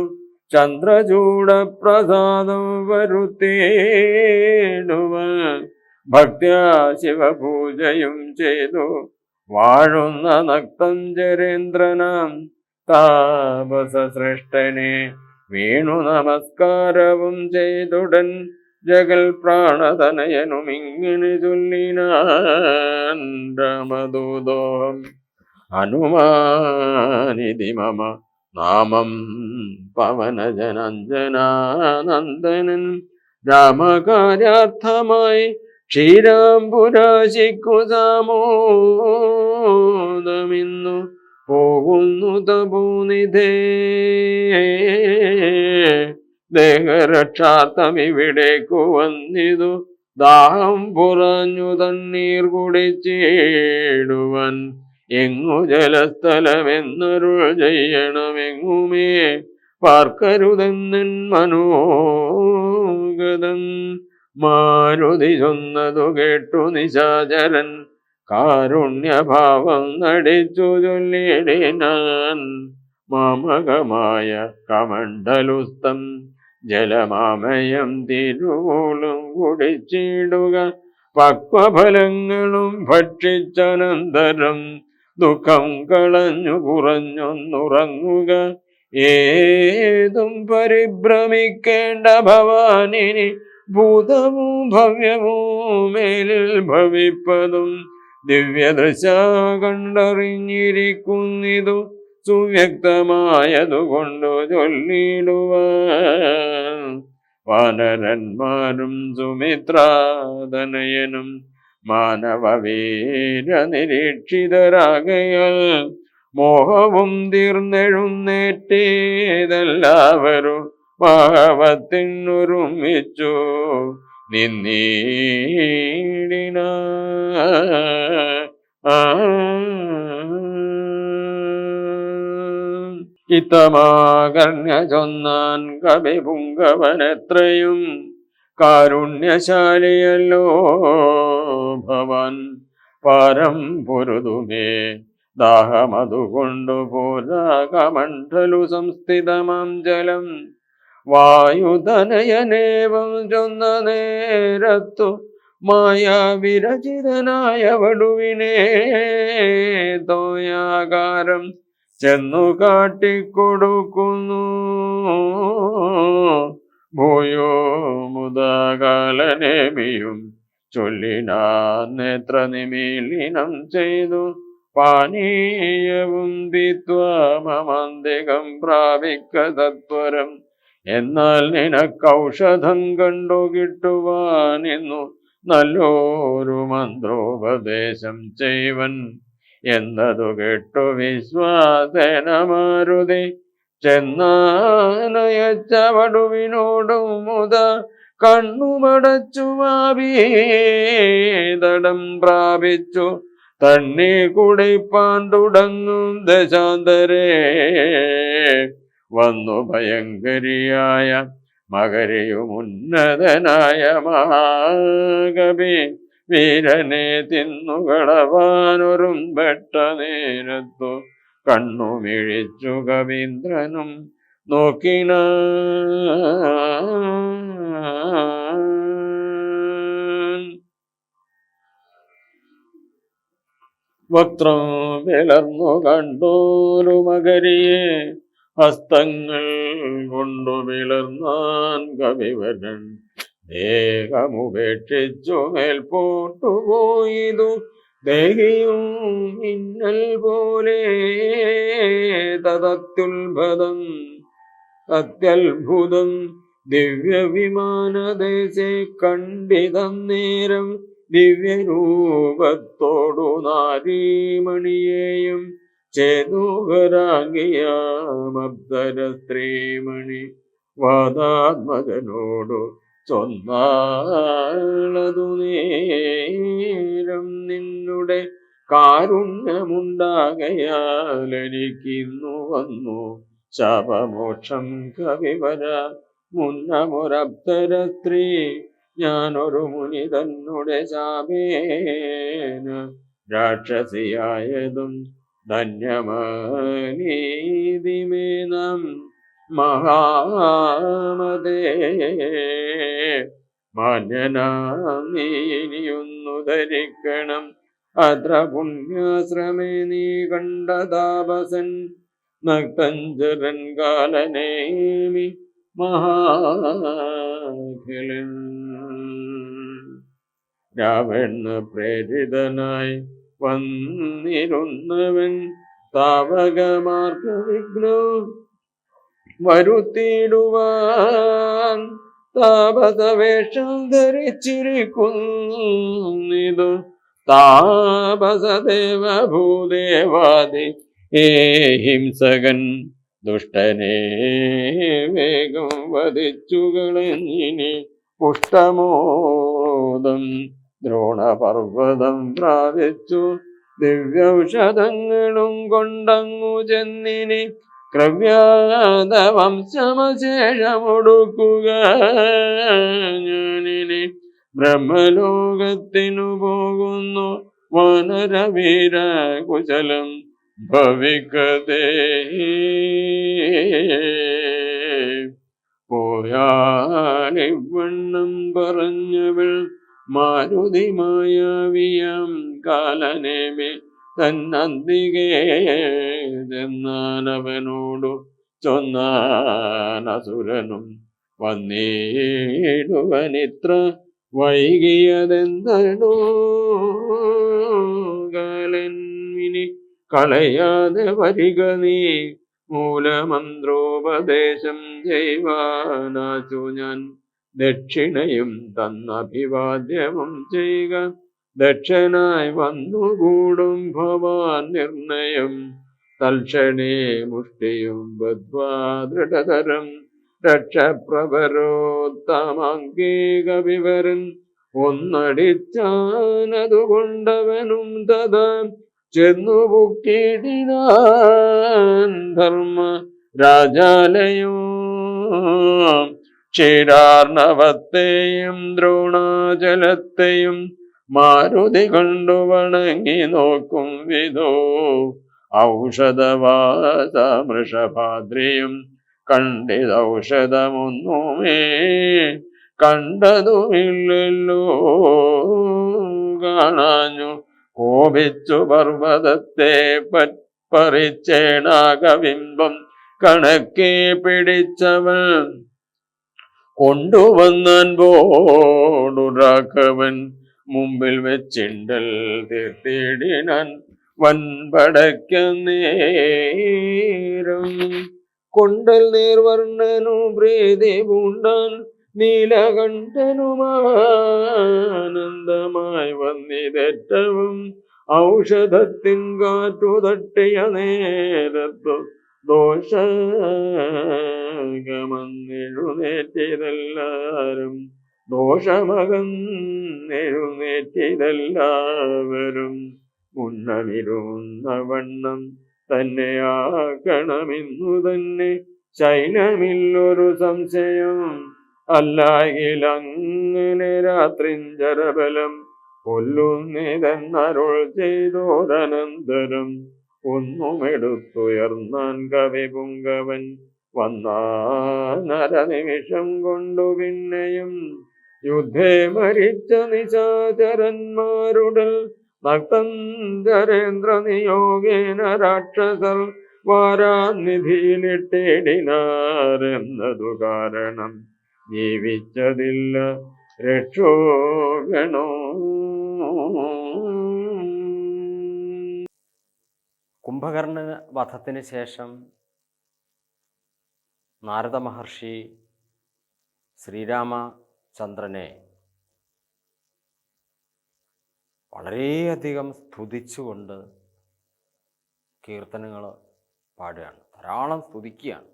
ചന്ദ്രചൂഡപ്രസാദം വരുത്തേടുവാൻ. ഭക്ത്യാ ശിവപൂജയും ചെയ്തു വാഴുന്ന നക്തഞ്ചരേന്ദ്രനാം താപസശ്രേഷ്ഠനെ വീണു നമസ്കാരവും ചെയ്തുടൻ ജഗൽ പ്രാണതനയനുമിങ്ങനെ ചൊല്ലിനാൻ. രാമദൂതോഹം ഹനുമാനിതി മമ നാമം പവനജനഞ്ജനാനന്ദനൻ. രാമകാര്യാർത്ഥമായി ക്ഷീരാംബുരാശിക്കു സാമോദമിന്നു പോകുന്നു തപോനിധേ. ദേഹരക്ഷാർത്ഥമിവിടേക്കു വന്നിതു ദാഹം പുറഞ്ഞു തണ്ണീർ കുടിച്ചിടുവൻ. എങ്ങു ജലസ്ഥലമെന്നരുൾ ചെയ്യണമെങ്ങുമേ പാർക്കരുതെന്നൻ മനോഗതം. മാരുതി ചൊന്നതു കേട്ടു നിശാചരൻ കാരുണ്യഭാവം നടിച്ചു ചൊല്ലിടിനാൻ. മാമകമായ കമണ്ഡലുസ്തം ജലമാമയം തിരുവോളും കുടിച്ചിടുക. പക്വഫലങ്ങളും ഭക്ഷിച്ചനന്തരം ദുഃഖം കളഞ്ഞു കുറഞ്ഞൊന്നുറങ്ങുക. ഏതും പരിഭ്രമിക്കേണ്ട ഭവാനിനി ഭൂതവും ഭവ്യവും മേലിൽ ഭവിപ്പതും ദിവ്യദൃശ കണ്ടറിഞ്ഞിരിക്കുന്നിതു സുവ്യക്തമായതുകൊണ്ടു ചൊല്ലിടുവാൻ വാനരന്മാരും സുമിത്രാതനയനും മാനവവീര നിരീക്ഷിതരാകയാൽ മോഹവും തീർന്നെഴുന്നേറ്റേതെല്ലാവരും ഭാവത്തിനൊരുമിച്ചു നിന്നീടിന ഇത്തമാകർണ്യ ചൊന്നാൻ കവി പുങ്കവനെത്രയും കാരുണ്യശാലിയല്ലോ ഭവൻ പാരം പൊരുതുമേ ദാഹമതുകൊണ്ടു പോരാകമണ്ഡലു സംസ്ഥിതമാം ജലം വായുധനയനേവം ചൊന്ന നേരത്തു മായാവിരചിതനായ വടുവിനെ തോയാകാരം ചെന്നു കാട്ടിക്കൊടുക്കുന്നു ഭൂയോ മുദാകാലനേമിയും ചൊല്ലിനാ നേത്ര നിമീലിനം ചെയ്തു പാനീയവും പിത്വാമന്തികം പ്രാപിക്ക തത്വരം എന്നാൽ നിനക്കൗഷധം കണ്ടു കിട്ടുവാനിന്നു നല്ലൊരു മന്ത്രോപദേശം ചെയ്വൻ എന്നതു കേട്ടു വിശ്വാസേന മാരുതി ചെന്നാനയച്ച വടുവിനോടും മുത കണ്ണുമടച്ചു വാപീതടം പ്രാപിച്ചു തണ്ണി കുടിപ്പാൻ തുടങ്ങും ദശാന്തരേ വന്നു ഭയങ്കരിയായ മകരിയുമുന്നതനായ മഹാകവി വീരനെ തിന്നുകളവാനൊരും പെട്ട നേരത്തു കണ്ണുമിഴിച്ചു കവീന്ദ്രനും നോക്കിന വക്രം വിളർന്നു കണ്ടോരു മകരിയെ ഹസ്തങ്ങൾ കൊണ്ടു വിളർന്നാൻ കവിവരൻ ദേഹമുപേക്ഷിച്ചു മേൽപോട്ടുപോയിതു ദേഹിയും മിന്നൽ പോലെ തദത്യുത്ഭുതം അത്യത്ഭുതം ദിവ്യവിമാനദേശെ കണ്ടിതം നേരം ദിവ്യരൂപത്തോടു നാരീമണിയെയും ചേതുകരാംഗിയാമബ്ദര സ്ത്രീമണി വാദാത്മകനോടു ചൊന്നാളതു നേരം നിന്നുടെ കാരുണ്യമുണ്ടാകയാൽ എനിക്കിന്നു വന്നു ശാപമോക്ഷം കവിവര മുന്നമൊരബ്ദര സ്ത്രീ ഞാനൊരു മുനി തന്നെ ശാപേന രാക്ഷസിയായതും ധന്യമനീതിമേ നാം മഹാമതേ മാന്യനാമീനിയൊന്നു ധരിക്കണം അത്ര പുണ്യാശ്രമേ നീ കണ്ട താപസൻ നക്തഞ്ചരൻ കാലനേമി മഹാഖിലൻ രാവണ പ്രേരിതനായി വന്നിരുന്നവൻ താവകമാർഗ വിഘ്നം വരുത്തിടുവാൻ താപസവേഷം ധരിച്ചിരിക്കുന്നിതു താപസദേവ ഭൂദേവാദി ഹിംസകൻ ദുഷ്ടനെ വേഗം വധിച്ചു കളഞ്ഞിനി പുഷ്ടമോദം ദ്രോണപർവ്വതം പ്രാപിച്ചു ദിവ്യൌഷധങ്ങളും കൊണ്ടങ്ങു ചെന്നിനി ക്രവ്യാത വംശമശേഷമൊടുക്കുക ഞാനിനി ബ്രഹ്മലോകത്തിനു പോകുന്നു വാനരവീര കുശലം ഭവിക്കതേ പോയാലിവണ്ണം പറഞ്ഞവൾ മാരുതി മായാവിയാം കാലനേമി തന്നന്തികേ ചെന്നാനവനോടു ചൊന്നാനസുരനും വന്നിടുവനിത്ര വൈകിയതെന്തോ കാലന്മിനി കളയാതെ വരിക നീ മൂലമന്ത്രോപദേശം ചെയ്യുവാനാച്ചു ഞാൻ ദക്ഷിണയും തന്നഭിവാദ്യവും ചെയ്യുക ദക്ഷനായി വന്നുകൂടും ഭവാൻ നിർണയം തൽക്ഷണേ മുഷ്ടിയും ബദ്ധ്വാ ദൃഢതരം രക്ഷപ്രവരോത്തമാംഗീക വിവരൻ ഒന്നടിച്ചാനതുകൊണ്ടവനും തഥാ ചെന്നു പുക്കിടിനാൻ ധർമ്മ രാജാലയോ ക്ഷീരാർണവത്തെയും ദ്രോണാചലത്തെയും മാരുതി കണ്ടു വണങ്ങി നോക്കും വിധോ ഔഷധവാസമൃഷഭാദ്രിയും കണ്ടിതൗഷധമൊന്നുമേ കണ്ടതുമില്ലല്ലോ കാണാഞ്ഞു കോപിച്ചു പർവ്വതത്തെ പറിച്ചേണാകബിംബം കണക്കെ പിടിച്ചവൻ കൊണ്ടുവന്നാൻ ബോടുരാഘവൻ മുമ്പിൽ വെച്ചിണ്ടൽ തീർത്തിടിനാൻ വൻപടയ്ക്ക നേരം കൊണ്ടൽ നേർവർണ്ണനു പ്രീതി പൂണ്ടാൻ നീലകണ്ഠനുമാനന്ദമായി വന്നിതേറ്റവും ഔഷധത്തിൻ കാറ്റു തട്ടിയ നേരത്തു ദോഷമകന്നെഴുന്നേറ്റിതെല്ലാരും ദോഷമകന്നെഴുന്നേറ്റിതെല്ലാവരും ഉണ്ണമിരുന്ന വണ്ണം തന്നെയാക്കണമെന്നു തന്നെ ശൈലമില്ലൊരു സംശയം അല്ലാകിലങ്ങനെ രാത്രിഞ്ചരബലം കൊല്ലുന്നിതെന്നരുൾ ചെയ്തോരനന്തരം ഒന്നുമെടുത്തുയർന്നാൻ കവിപുങ്കവൻ വന്നാനരനിമിഷം കൊണ്ടു പിന്നെയും യുദ്ധേ മരിച്ച നിശാചരന്മാരുടൽ നക്തഞ്ചരേന്ദ്ര നിയോഗേന രാക്ഷസർ വാരാനിധിയിലിട്ടിടിനാരെന്നതു കാരണം ജീവിച്ചതില്ല രക്ഷോഗണോ. കുംഭകർണ വധത്തിന് ശേഷം നാരദ മഹർഷി ശ്രീരാമചന്ദ്രനെ വളരെയധികം സ്തുതിച്ചുകൊണ്ട് കീർത്തനങ്ങൾ പാടുകയാണ്, ധാരാളം സ്തുതിക്കുകയാണ്.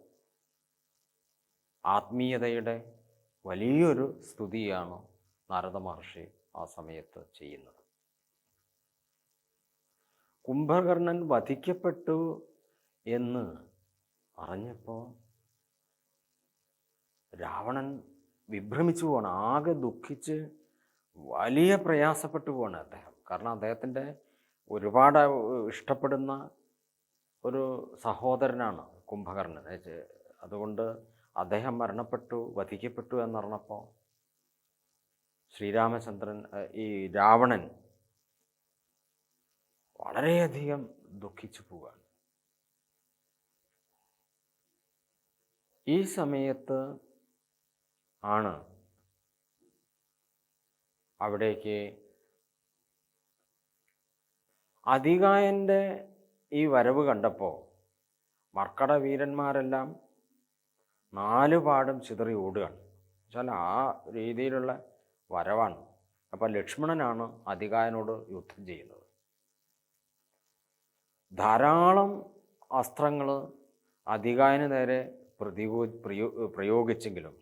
ആത്മീയതയുടെ വലിയൊരു സ്തുതിയാണ് നാരദ മഹർഷി ആ സമയത്ത് ചെയ്യുന്നത്. കുംഭകർണൻ വധിക്കപ്പെട്ടു എന്ന് അറിഞ്ഞപ്പോൾ രാവണൻ വിഭ്രമിച്ചു പോവാണ്, ആകെ ദുഃഖിച്ച് വലിയ പ്രയാസപ്പെട്ടു പോവാണ് അദ്ദേഹം. കാരണം അദ്ദേഹത്തിൻ്റെ ഒരുപാട് ഇഷ്ടപ്പെടുന്ന ഒരു സഹോദരനാണ് കുംഭകർണൻ. അതുകൊണ്ട് അദ്ദേഹം മരണപ്പെട്ടു, വധിക്കപ്പെട്ടു എന്നറിഞ്ഞപ്പോൾ ശ്രീരാമചന്ദ്രൻ ഈ രാവണൻ വളരെയധികം ദുഃഖിച്ചു പോവുകയാണ്. ഈ സമയത്ത് ആണ് അവിടേക്ക് അതികായൻ്റെ ഈ വരവ് കണ്ടപ്പോൾ മർക്കട വീരന്മാരെല്ലാം നാല് പാടും ചിതറി ഓടുകയാണ്. എന്നുവെച്ചാൽ ആ രീതിയിലുള്ള വരവാണ്. അപ്പം ലക്ഷ്മണനാണ് അതികായനോട് യുദ്ധം ചെയ്യുന്നത്. ധാരാളം അസ്ത്രങ്ങൾ അതികായന് നേരെ പ്രയോഗിച്ചെങ്കിലും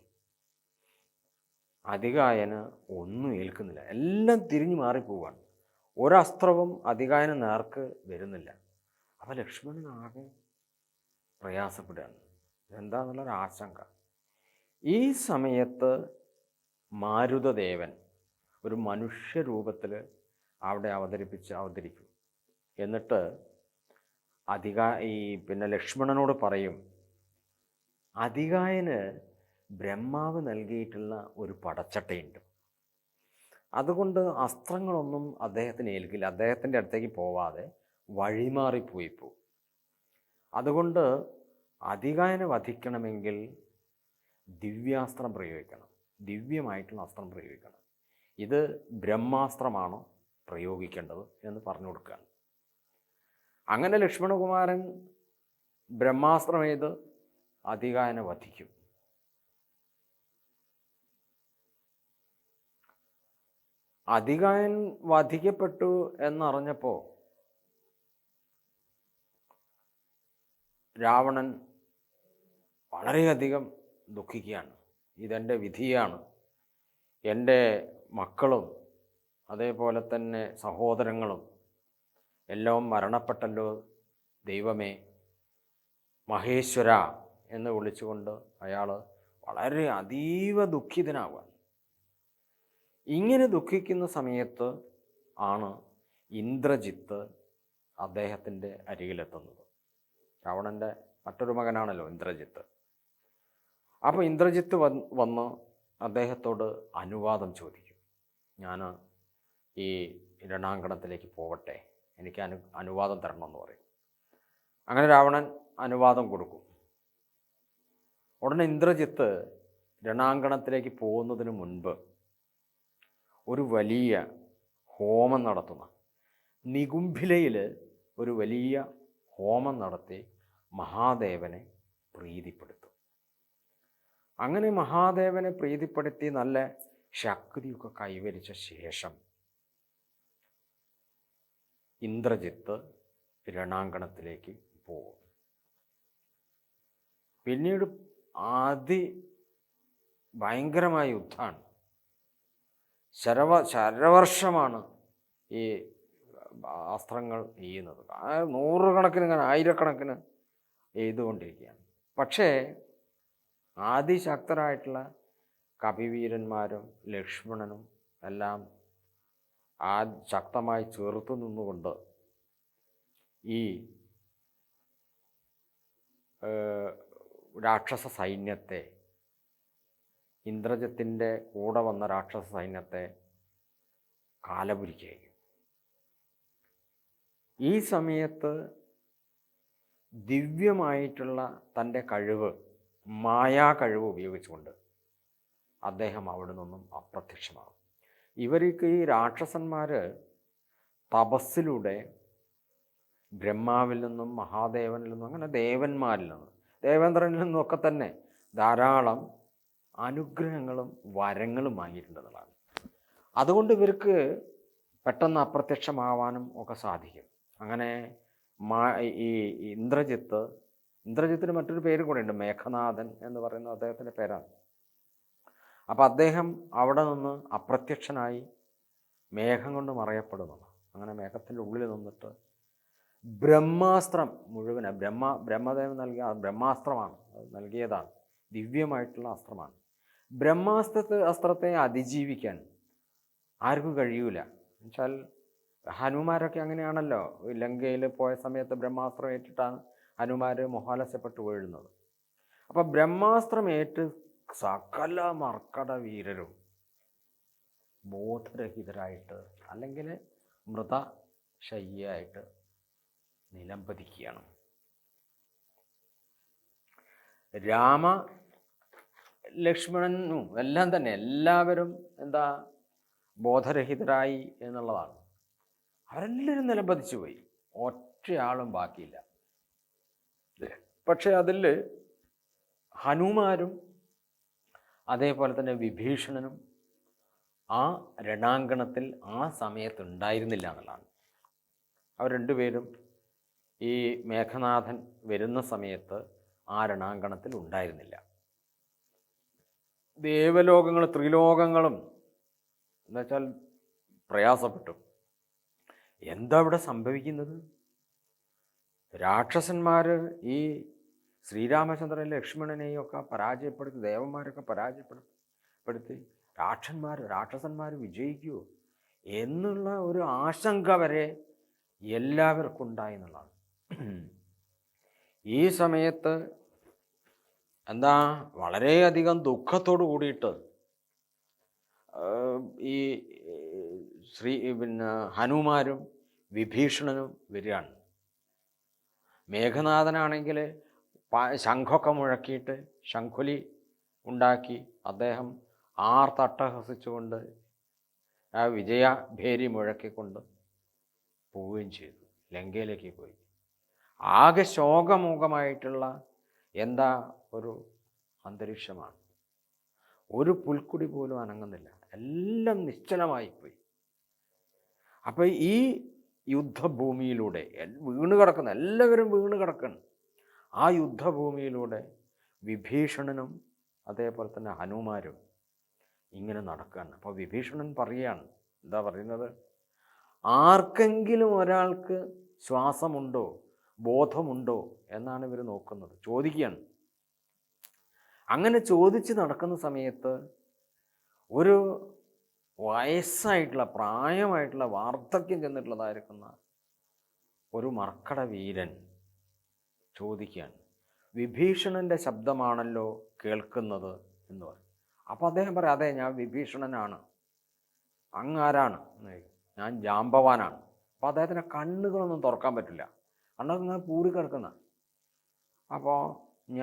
അതികായന് ഒന്നും ഏൽക്കുന്നില്ല. എല്ലാം തിരിഞ്ഞു മാറിപ്പോവാണ്. ഒരസ്ത്രവും അതികായന് നേർക്ക് വരുന്നില്ല. അപ്പം ലക്ഷ്മണനാകെ പ്രയാസപ്പെടുകയാണ്. എന്താണെന്നുള്ളൊരു ആശങ്ക. ഈ സമയത്ത് മാരുതദേവൻ ഒരു മനുഷ്യരൂപത്തിൽ അവിടെ അവതരിക്കും. എന്നിട്ട് ലക്ഷ്മണനോട് പറയും, അതികായന് ബ്രഹ്മാവ് നൽകിയിട്ടുള്ള ഒരു പടച്ചട്ടയുണ്ട്. അതുകൊണ്ട് അസ്ത്രങ്ങളൊന്നും അദ്ദേഹത്തിന് ഏൽക്കില്ല. അദ്ദേഹത്തിൻ്റെ അടുത്തേക്ക് പോവാതെ വഴിമാറിപ്പോയി പോകും. അതുകൊണ്ട് അതികായനെ വധിക്കണമെങ്കിൽ ദിവ്യാസ്ത്രം പ്രയോഗിക്കണം, ദിവ്യമായിട്ടുള്ള അസ്ത്രം പ്രയോഗിക്കണം. ഇത് ബ്രഹ്മാസ്ത്രമാണ് പ്രയോഗിക്കേണ്ടത് എന്ന് പറഞ്ഞു കൊടുക്കുകയാണ്. അങ്ങനെ ലക്ഷ്മണകുമാരൻ ബ്രഹ്മാസ്ത്രം ചെയ്ത് അതികായനെ വധിക്കും. അതികായൻ വധിക്കപ്പെട്ടു എന്നറിഞ്ഞപ്പോൾ രാവണൻ വളരെയധികം ദുഃഖിക്കുകയാണ്. ഇതെൻ്റെ വിധിയാണ്, എൻ്റെ മക്കളും അതേപോലെ തന്നെ സഹോദരങ്ങളും എല്ലാം മരണപ്പെട്ടല്ലോ, ദൈവമേ, മഹേശ്വര എന്ന് വിളിച്ചുകൊണ്ട് അയാൾ വളരെ അതീവ ദുഃഖിതനാവുകയാണ്. ഇങ്ങനെ ദുഃഖിക്കുന്ന സമയത്ത് ആണ് ഇന്ദ്രജിത്ത് അദ്ദേഹത്തിൻ്റെ അരികിലെത്തുന്നത്. രാവണൻ്റെ മറ്റൊരു മകനാണല്ലോ ഇന്ദ്രജിത്ത്. അപ്പോൾ ഇന്ദ്രജിത്ത് വന്ന് അദ്ദേഹത്തോട് അനുവാദം ചോദിക്കും. ഞാൻ ഈ രണാങ്കണത്തിലേക്ക് പോകട്ടെ, എനിക്ക് അനുവാദം തരണമെന്ന് പറയും. അങ്ങനെ രാവണൻ അനുവാദം കൊടുക്കും. ഉടനെ ഇന്ദ്രജിത്ത് രണാങ്കണത്തിലേക്ക് പോകുന്നതിന് മുൻപ് ഒരു വലിയ ഹോമം നടത്തുന്ന, നികുംഭിലയിൽ ഒരു വലിയ ഹോമം നടത്തി മഹാദേവനെ പ്രീതിപ്പെടുത്തും. അങ്ങനെ മഹാദേവനെ പ്രീതിപ്പെടുത്തി നല്ല ശക്തിയൊക്കെ കൈവരിച്ച ശേഷം ഇന്ദ്രജിത്ത് രണാങ്കണത്തിലേക്ക് പോകും. പിന്നീട് ഭയങ്കരമായ യുദ്ധമാണ്. ശരവർഷമാണ് ഈ അസ്ത്രങ്ങൾ ചെയ്യുന്നത്. നൂറുകണക്കിന്, ഇങ്ങനെ ആയിരക്കണക്കിന് എഴുതുകൊണ്ടിരിക്കുകയാണ്. പക്ഷേ ആദിശക്തരായിട്ടുള്ള കപിവീരന്മാരും ലക്ഷ്മണനും എല്ലാം ശക്തമായി ചേർത്ത് നിന്നുകൊണ്ട് ഈ രാക്ഷസ സൈന്യത്തെ, ഇന്ദ്രജിത്തിൻ്റെ കൂടെ വന്ന രാക്ഷസ സൈന്യത്തെ കാലപുരിക്കുകയും, ഈ സമയത്ത് ദിവ്യമായിട്ടുള്ള തൻ്റെ കഴിവ്, മായാ കഴിവ് ഉപയോഗിച്ചുകൊണ്ട് അദ്ദേഹം അവിടെ നിന്നും അപ്രത്യക്ഷമാകും. ഇവർക്ക് ഈ രാക്ഷസന്മാർ തപസ്സിലൂടെ ബ്രഹ്മാവിൽ നിന്നും മഹാദേവനിൽ നിന്നും അങ്ങനെ ദേവന്മാരിൽ നിന്നും ദേവേന്ദ്രനിൽ നിന്നുമൊക്കെ തന്നെ ധാരാളം അനുഗ്രഹങ്ങളും വരങ്ങളും വാങ്ങിയിട്ടുണ്ടെന്നുള്ളതാണ്. അതുകൊണ്ട് ഇവർക്ക് പെട്ടെന്ന് അപ്രത്യക്ഷമാവാനും ഒക്കെ സാധിക്കും. അങ്ങനെ ഈ ഇന്ദ്രജിത്തിന് മറ്റൊരു പേര് കൂടെ ഉണ്ട്, മേഘനാഥൻ എന്ന് പറയുന്ന അദ്ദേഹത്തിൻ്റെ പേരാണ്. അപ്പം അദ്ദേഹം അവിടെ നിന്ന് അപ്രത്യക്ഷനായി മേഘം കൊണ്ട് മറയപ്പെടുന്നു. അങ്ങനെ മേഘത്തിൻ്റെ ഉള്ളിൽ നിന്നിട്ട് ബ്രഹ്മാസ്ത്രം മുഴുവൻ, ബ്രഹ്മദേവൻ നൽകിയ ബ്രഹ്മാസ്ത്രമാണ്, നൽകിയതാണ്, ദിവ്യമായിട്ടുള്ള അസ്ത്രമാണ്. അസ്ത്രത്തെ അതിജീവിക്കാൻ ആർക്കും കഴിയൂല. എന്നുവെച്ചാൽ ഹനുമാരൊക്കെ അങ്ങനെയാണല്ലോ, ലങ്കയിൽ പോയ സമയത്ത് ബ്രഹ്മാസ്ത്രം ഏറ്റിട്ടാണ് ഹനുമാർ മോഹാലസ്യപ്പെട്ട് വീഴുന്നത്. അപ്പം ബ്രഹ്മാസ്ത്രമേറ്റ് സകല മർക്കട വീരരും ബോധരഹിതരായിട്ട് അല്ലെങ്കിൽ മൃതശയ്യായിട്ട് നിലംപതിക്കുകയാണ്. രാമ ലക്ഷ്മണനും എല്ലാം തന്നെ എല്ലാവരും ബോധരഹിതരായി എന്നുള്ളതാണ്. അവരെല്ലാവരും നിലംപതിച്ചു പോയി, ഒറ്റയാളും ബാക്കിയില്ല. പക്ഷെ അതിൽ ഹനുമാരും അതേപോലെ തന്നെ വിഭീഷണനും ആ രണാങ്കണത്തിൽ ആ സമയത്ത് ഉണ്ടായിരുന്നില്ല എന്നുള്ളതാണ്. അവർ രണ്ടുപേരും ഈ മേഘനാഥൻ വരുന്ന സമയത്ത് ആ രണാങ്കണത്തിൽ ഉണ്ടായിരുന്നില്ല. ദേവലോകങ്ങൾ, ത്രിലോകങ്ങളും എന്നുവെച്ചാൽ പ്രയാസപ്പെട്ടു. എന്താ ഇവിടെ സംഭവിക്കുന്നത്? രാക്ഷസന്മാർ ഈ ശ്രീരാമചന്ദ്രൻ ലക്ഷ്മണനെയും ഒക്കെ പരാജയപ്പെടുത്തി, ദേവന്മാരൊക്കെ പരാജയപ്പെടുത്തി രാക്ഷസന്മാർ വിജയിക്കുമോ എന്നുള്ള ഒരു ആശങ്ക വരെ എല്ലാവർക്കും ഉണ്ടായി എന്നുള്ളതാണ്. ഈ സമയത്ത് വളരെയധികം ദുഃഖത്തോടു കൂടിയിട്ട് ഈ ഹനുമാരും വിഭീഷണനും വരികയാണ്. മേഘനാഥനാണെങ്കിൽ ശംഖൊക്കെ മുഴക്കിയിട്ട് ശംഖുലി ഉണ്ടാക്കി അദ്ദേഹം ആർത്തട്ടഹസിച്ചുകൊണ്ട് ആ വിജയഭേരി മുഴക്കിക്കൊണ്ട് പോവുകയും ചെയ്തു. ലങ്കയിലേക്ക് പോയി. ആകെ ശോകമുഖമായിട്ടുള്ള എന്താ ഒരു അന്തരീക്ഷമാണ്. ഒരു പുൽക്കുടി പോലും അനങ്ങുന്നില്ല, എല്ലാം നിശ്ചലമായിപ്പോയി. അപ്പോൾ ഈ യുദ്ധഭൂമിയിലൂടെ വീണ് കിടക്കുന്ന എല്ലാവരും വീണ് കിടക്കണം. ആ യുദ്ധഭൂമിയിലൂടെ വിഭീഷണനും അതേപോലെ തന്നെ ഹനുമാരും ഇങ്ങനെ നടക്കുകയാണ്. അപ്പോൾ വിഭീഷണൻ പറയുകയാണ്, എന്താ പറയുന്നത്, ആർക്കെങ്കിലും ഒരാൾക്ക് ശ്വാസമുണ്ടോ, ബോധമുണ്ടോ എന്നാണ് ഇവർ നോക്കുന്നത്, ചോദിക്കുകയാണ്. അങ്ങനെ ചോദിച്ച് നടക്കുന്ന സമയത്ത് ഒരു വയസ്സായിട്ടുള്ള പ്രായമായിട്ടുള്ള വാർദ്ധക്യം ചെന്നിട്ടുള്ളതായിരിക്കുന്ന ഒരു മർക്കട വീരൻ ചോദിക്കുകയാണ്, വിഭീഷണൻ്റെ ശബ്ദമാണല്ലോ കേൾക്കുന്നത് എന്ന് പറയും. അപ്പോൾ അദ്ദേഹം പറയും, അതെ ഞാൻ വിഭീഷണനാണ്. അങ്ങാരാണ്? ഞാൻ ജാമ്പവാനാണ്. അപ്പോൾ അദ്ദേഹത്തിൻ്റെ കണ്ണുകളൊന്നും തുറക്കാൻ പറ്റില്ല, കണ്ണൊക്കെ പൂടി കിടക്കുന്ന. അപ്പോൾ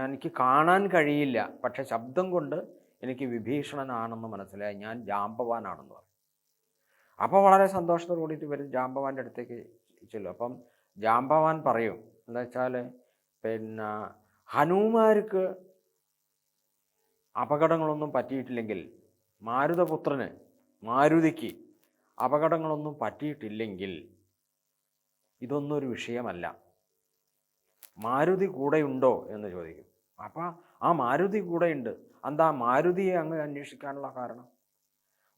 എനിക്ക് കാണാൻ കഴിയില്ല, പക്ഷെ ശബ്ദം കൊണ്ട് എനിക്ക് വിഭീഷണനാണെന്ന് മനസ്സിലായി, ഞാൻ ജാമ്പവാനാണെന്ന് പറയും. അപ്പോൾ വളരെ സന്തോഷത്തോടു കൂടിയിട്ട് ഇവർ ജാമ്പവാൻ്റെ അടുത്തേക്ക് ചെല്ലും. അപ്പം ജാമ്പവാൻ പറയും, എന്താ വെച്ചാൽ പിന്നെ ഹനുമാർക്ക് അപകടങ്ങളൊന്നും പറ്റിയിട്ടില്ലെങ്കിൽ, മാരുതപുത്രന് മാരുതിക്ക് അപകടങ്ങളൊന്നും പറ്റിയിട്ടില്ലെങ്കിൽ ഇതൊന്നും ഒരു വിഷയമല്ല. മാരുതി കൂടെയുണ്ടോ എന്ന് ചോദിക്കും. അപ്പോൾ ആ മാരുതി കൂടെയുണ്ട്. എന്താ മാരുതിയെ അങ്ങ് അന്വേഷിക്കാനുള്ള കാരണം?